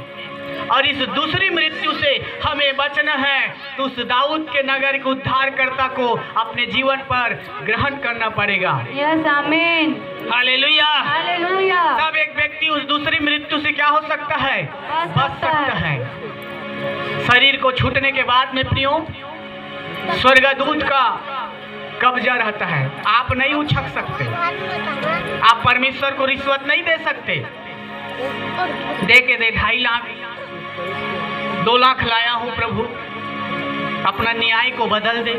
और इस दूसरी मृत्यु से हमें बचना है तो उस दाऊद के नगर के उद्धारकर्ता को अपने जीवन पर ग्रहण करना पड़ेगा। यस आमीन। Hallelujah hallelujah. तब एक व्यक्ति उस दूसरी मृत्यु से क्या हो सकता है? बच सकता है। शरीर को छूटने के बाद में प्रियो, स्वर्गदूत का कब्जा रहता है। आप नहीं उछक सकते, आप परमेश्वर को रिश्वत नहीं दे सकते। दे 2.5 लाख 2 लाख लाया हूं प्रभु, अपना न्याय को बदल दे।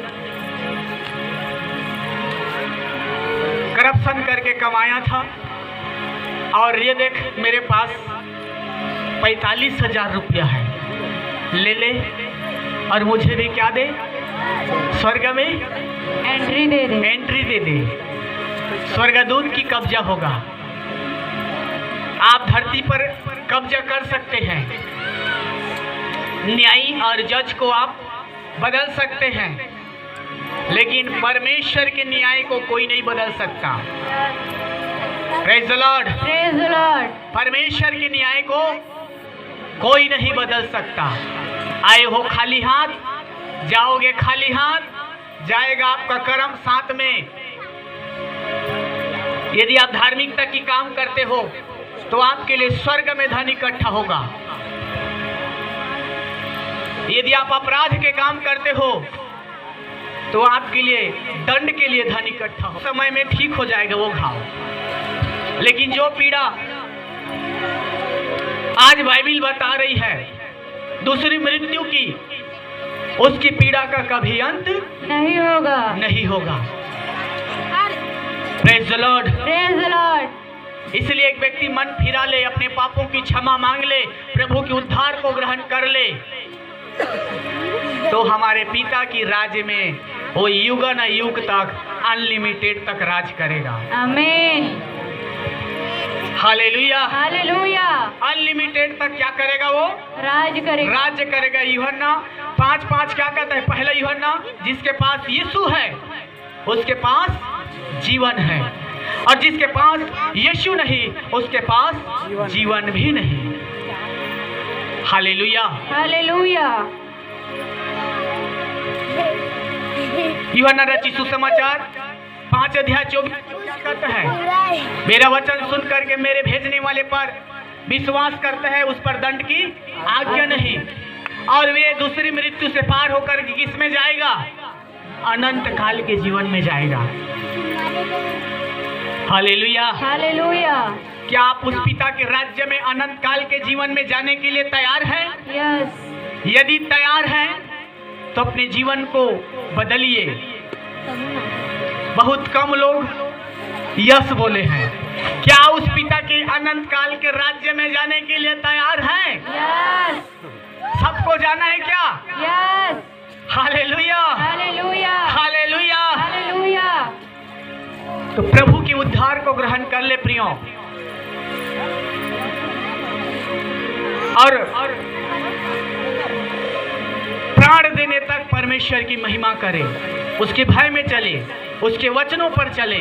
करप्शन करके कमाया था और ये देख मेरे पास 45,000 रुपया है, ले और मुझे भी क्या दे? स्वर्ग में एंट्री दे दे। स्वर्गदूत की कब्जा होगा। आप धरती पर कब्जा कर सकते हैं, न्यायी और जज को आप बदल सकते हैं, लेकिन परमेश्वर के न्याय को कोई नहीं बदल सकता। Praise the Lord. Praise the Lord. परमेश्वर के न्याय को कोई नहीं बदल सकता। आए हो खाली हाथ, जाओगे खाली हाथ, जाएगा आपका कर्म साथ में। यदि आप धार्मिकता की काम करते हो तो आपके लिए स्वर्ग में धन इकट्ठा होगा। यदि आप अपराध के काम करते हो तो आपके लिए दंड के लिए धन इकट्ठा हो, समय में ठीक हो जाएगा वो घाव। लेकिन जो पीड़ा आज बाइबिल बता रही है दूसरी मृत्यु की, उसकी पीड़ा का कभी अंत नहीं होगा। Praise the Lord. Praise the Lord. इसलिए एक व्यक्ति मन फिरा ले, अपने पापों की क्षमा मांग ले, प्रभु के उद्धार को ग्रहण कर ले, तो हमारे पिता की राज्य में वो युग न युग तक अनलिमिटेड तक राज करेगा। आमीन। Hallelujah hallelujah. अनलिमिटेड तक क्या करेगा? वो राज्य करेगा। यूहन्ना 5:5 क्या कहता है? पहला यूहन्ना, जिसके पास यीशु है उसके पास जीवन है, और जिसके पास यीशु नहीं उसके पास जीवन भी नहीं। Hallelujah hallelujah. यूहन्ना रचित सुसमाचार 5 अध्याय 24 क्या कहता है? मेरा वचन सुन करके मेरे भेजने वाले पर विश्वास करता है, उस पर दंड की आज्ञा नहीं, और वे दूसरी मृत्यु से पार होकर किस में जाएगा? अनंत काल के जीवन में जाएगा। Hallelujah, hallelujah. क्या आप उस पिता के राज्य में अनंत काल के जीवन में जाने के लिए तैयार हैं? यस। यदि तैयार हैं तो अपने जीवन को बदलिए। बहुत कम लोग यस बोले हैं। क्या उस पिता के अनंत काल के राज्य में जाने के लिए तैयार हैं? यस। सबको जाना है क्या? Yes. Hallelujah, hallelujah, hallelujah, hallelujah. तो प्रभु के उद्धार को ग्रहण कर ले प्रियो, और प्राण देने तक परमेश्वर की महिमा करें, उसके भय में चले, उसके वचनों पर चले,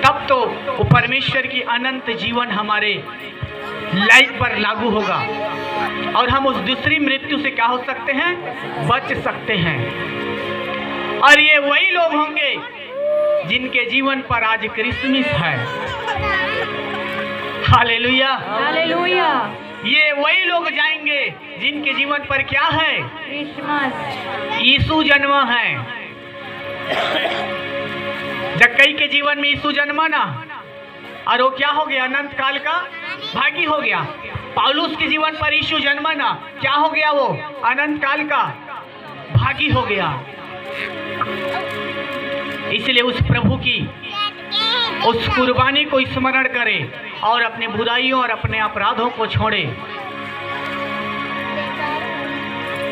तब तो वो परमेश्वर की अनंत जीवन हमारे लाइफ पर लागू होगा और हम उस दूसरी मृत्यु से क्या हो सकते हैं? बच सकते हैं। और ये वही लोग होंगे जिनके जीवन पर आज क्रिसमस है। Hallelujah, hallelujah. ये वही लोग जाएंगे जिनके जीवन पर क्या है? क्रिसमस। यीशु जन्मा है। जक्कई के जीवन में यीशु जन्मा ना, और वो क्या हो गया? अनंत काल का भागी हो गया। पौलुस के जीवन पर यीशु जन्मा ना, क्या हो गया? वो अनंत काल का भागी हो गया। इसलिए उस प्रभु की उस कुर्बानी को स्मरण करें और अपने बुराइयों और अपने अपराधों को छोड़े,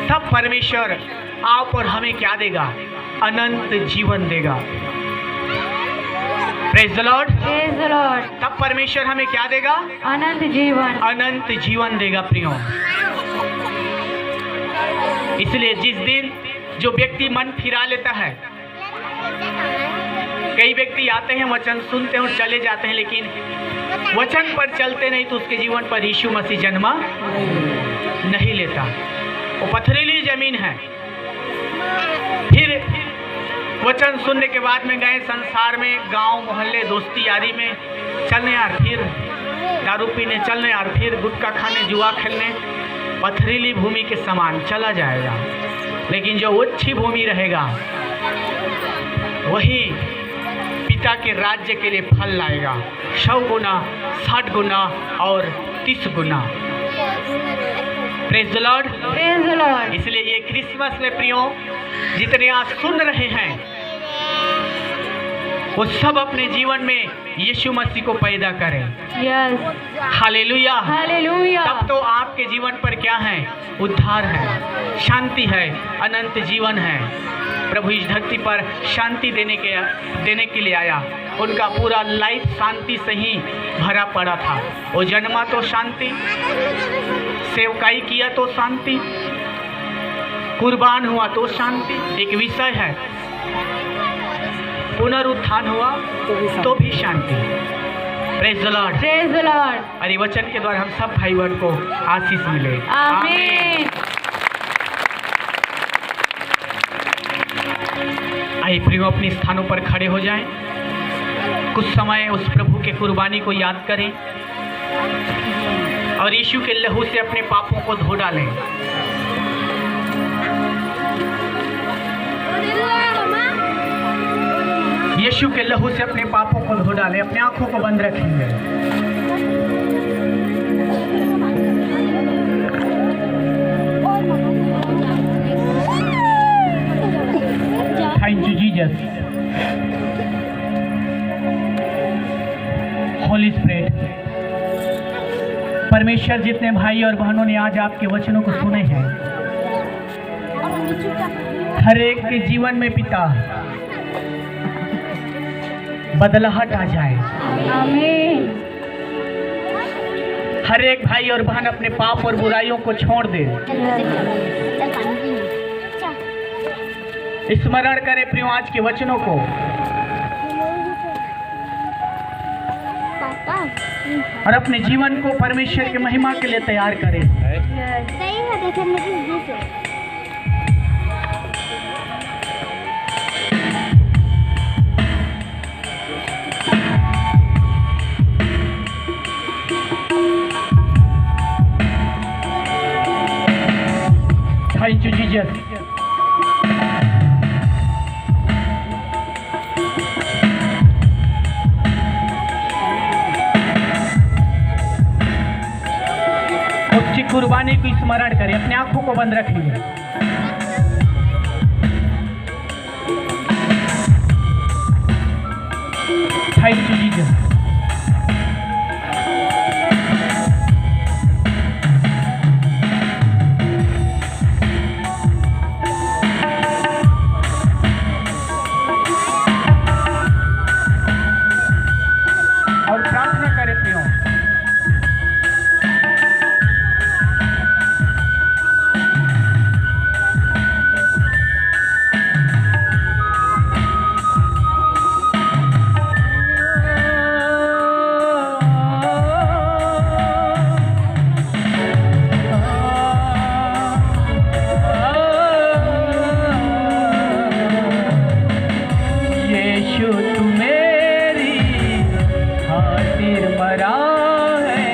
तब परमेश्वर आप और हमें क्या देगा? अनंत जीवन देगा। Praise the Lord, praise the Lord. तब परमेश्वर हमें क्या देगा? अनंत जीवन, अनंत जीवन देगा प्रियो। इसलिए जिस दिन जो व्यक्ति मन फिरा लेता है, कई व्यक्ति आते हैं, वचन सुनते हैं और चले जाते हैं, लेकिन वचन पर चलते नहीं, तो उसके जीवन पर यीशु मसीह जन्मा नहीं लेता। वो पथरीली जमीन है। फिर वचन सुनने के बाद में गए संसार में, गांव मोहल्ले दोस्ती यारी में चलने यार, फिर दारू पीने चलने यार, फिर गुटखा खाने, जुआ खेलने, पथरीली भूमि के समान चला जाएगा। लेकिन जो अच्छी भूमि रहेगा वही पिता के राज्य के लिए फल लाएगा, 100 गुना, 60 गुना और 30 गुना। Praise the Lord, praise the Lord. इसलिए ये क्रिसमस में प्रियो जितने आज सुन रहे हैं, वो सब अपने जीवन में यीशु मसीह को पैदा करें। यस। Hallelujah, hallelujah. तब तो आपके जीवन पर क्या है? उद्धार है, शांति है, अनंत जीवन है। प्रभु इस धरती पर शांति देने के लिए आया। उनका पूरा लाइफ शांति से ही भरा पड़ा था। वो जन्मा तो शांति, सेवकाई किया तो शांति, कुर्बान हुआ तो शांति। एक विषय है, पुनरुत्थान हुआ तो भी शांति। Praise the Lord, praise the Lord. अरे वचन के द्वारा हम सब भाई बहन को आशीष मिले। आमीन। आइए प्रियो अपने स्थानों पर खड़े हो जाएं। कुछ समय उस प्रभु के कुर्बानी को याद करें और यीशु के लहू से अपने पापों को धो डालें। यीशु के लहू से अपने पापों को धो डालें। अपने आंखों को बंद रखेंगे। Thank you Jesus. Holi spirit, परमेश्वर जितने भाई और बहनों ने आज आपके वचनों को सुने हैं, हर एक के जीवन में पिता बदलाहट आ जाए। आमीन। हर एक भाई और बहन अपने पाप और बुराइयों को छोड़ दे। स्मरण करें प्रियो आज के वचनों को, और अपने जीवन को परमेश्वर की महिमा के लिए तैयार करें। Thank you, Jesus. उसकी कुर्बानी को स्मरण करें, अपने आंखों को बंद रखिए। Thank you, Jesus. और प्रार्थना करें प्रियो। यीशु तू मेरी खातिर मरा है,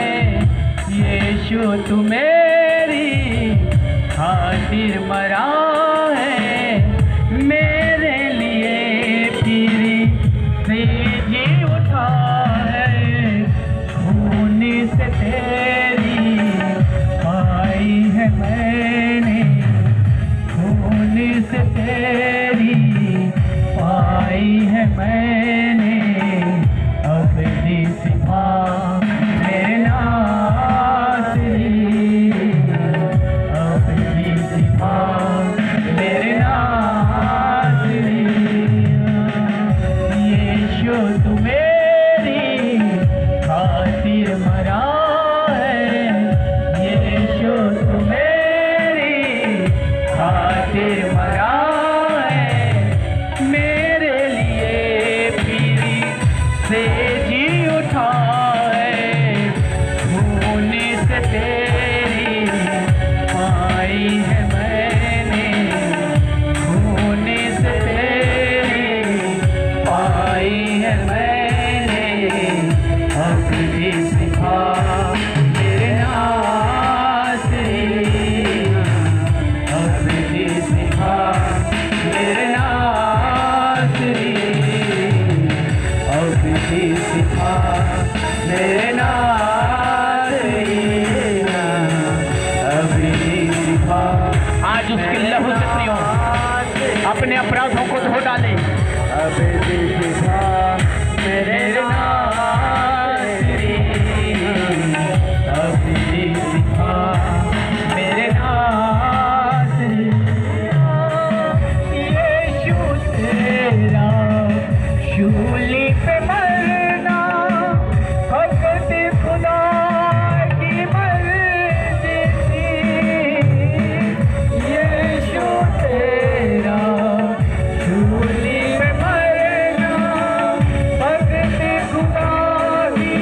यीशु तू मेरी खातिर मरा है, मेरे लिए फिर से जी उठा है, खून से तेरी पाई है मैंने, खून से तेरी पाई है मैंने, अपनी सिफा मेरे नासरी, अपनी सिफा मेरे नासरी, यीशु तू मेरी खातिर मरा है, यीशु तू मेरी खातिर मरा से जी उठा है, खून से तेरी पाई है मैंने, खून से तेरी पाई है मैंने, अपनी सिफा मेरे नासरी, अपनी सिफा मेरे नासरी, सिखा मेरे नासरी, अभी सिखा। आज उसके लहू से प्रियो अपने अपराधों को धो डाले, अभी सिखा मेरे नासरी, अभी सिखा मेरे नासरी, यीशु तेरा शूली पे मरना, भगत खुदा की मर्जी थी, यीशु तेरा शूली पे मरना, भगत खुदा की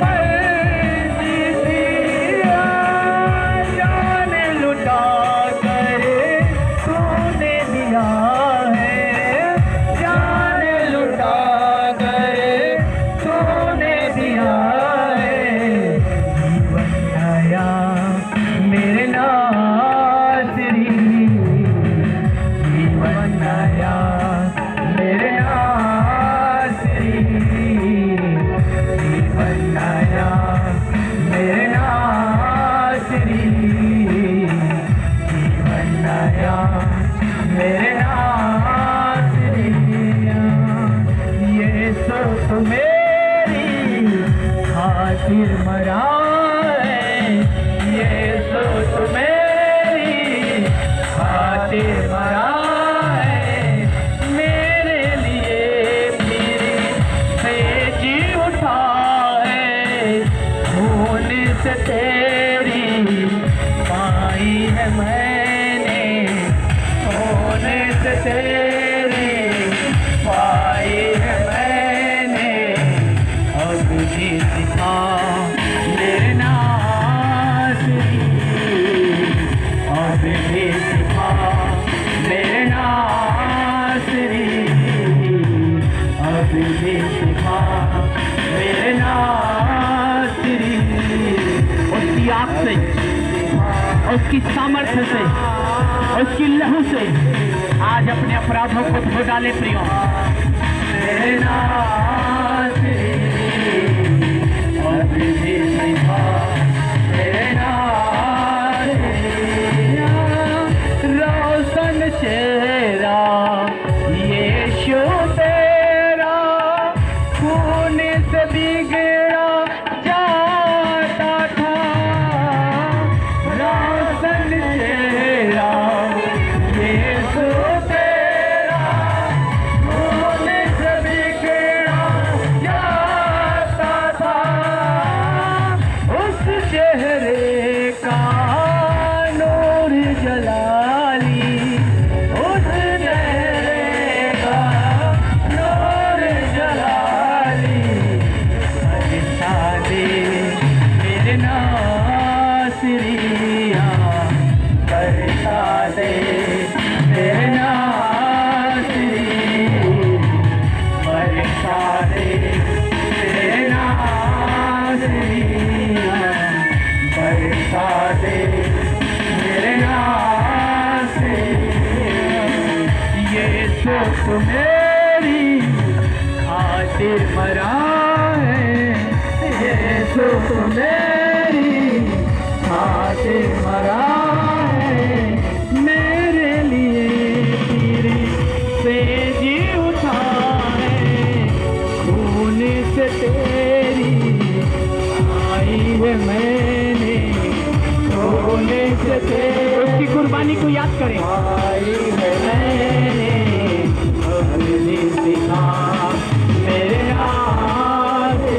मर्जी थी, जान लुटा कर तूने दिया है, जान लुटा मेरे नासरी, जीवन नया मेरे नासरी, जीवन नया मेरे नासरी, जीवन नया मेरे नासरी, यीशु तू मेरी खातिर मरा है, यीशु तू मेरी खातिर मरा है, मेरे लिए फिर से जी उठा है, खून से तेरी पाई है मैंने, खून से तेरी पाई है मैंने, अब भी सिखा मेरे नासरी, अब भी सिखा मेरे नासरी, अब भी सिखा मेरे नासरी, उसकी आँख से उसकी की सामर्थ्य से, उसकी लहू से आज अपने अपराधों को धो डाले प्रियो। तेरे नाम से रोशन चेहरा यीशु तेरा खून से बिगड़ा जाता था। रोशन चेहरा यीशु तेरा खून से बिगड़ा जाता था। उस चेहरे का नूर जलाली, उस चेहरे का नूर जलाली, बरसा दे मेरे नासरिया, बरसा दे मेरे नासरिया, बरसा दे मेरे नासरिया, बरसा दे मेरे नासरिया। यीशु तू मेरी खातिर मरा है, यीशु तू मेरी खातिर मरा है। मेरे लिए तेरे से जी उठा है, खून से तेरी आई है मैंने, खून से तेरी उसकी कुर्बानी को याद करें। आई है मैंने अपनी सिखा मेरे आसिया,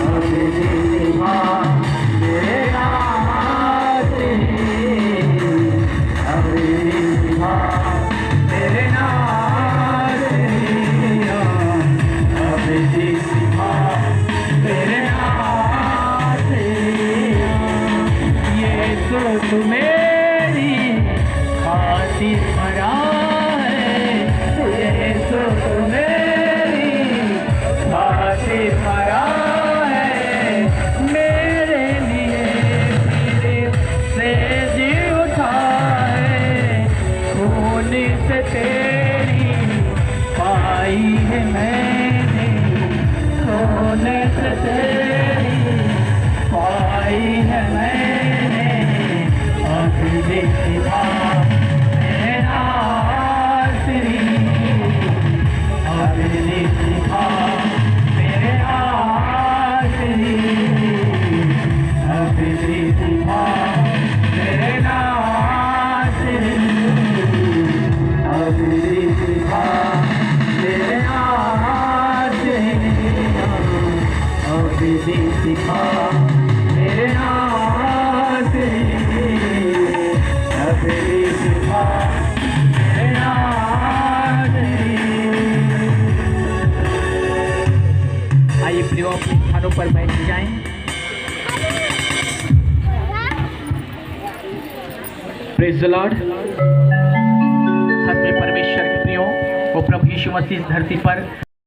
अपनी सिखा मेरे आसिया, अपनी सिखा मेरे आसिया, अपनी सिखा मेरे आसिया। यीशु तू मेरी खातिर मरा है, यीशु तू मेरी खातिर मरा है। मेरे लिए तेरे से जी उठा है, खून से तेरी पाई है मैंने, खून से तेरी पाई है मैंने। अपनी सिखा मेरे नासरिया, अपनी सिखा मेरे नासरिया, अपनी सिखा मेरे नासरिया, अपनी सिखा मेरे नासरिया, अपनी सिखा मेरे नासरिया, अपनी सिखा मेरे नासरिया। आइए प्रियो अपने स्थानों पर बैठ जाएं। Praise the Lord. सच में परमेश्वर के प्रियो, वो प्रभु यीशु मसीह इस धरती पर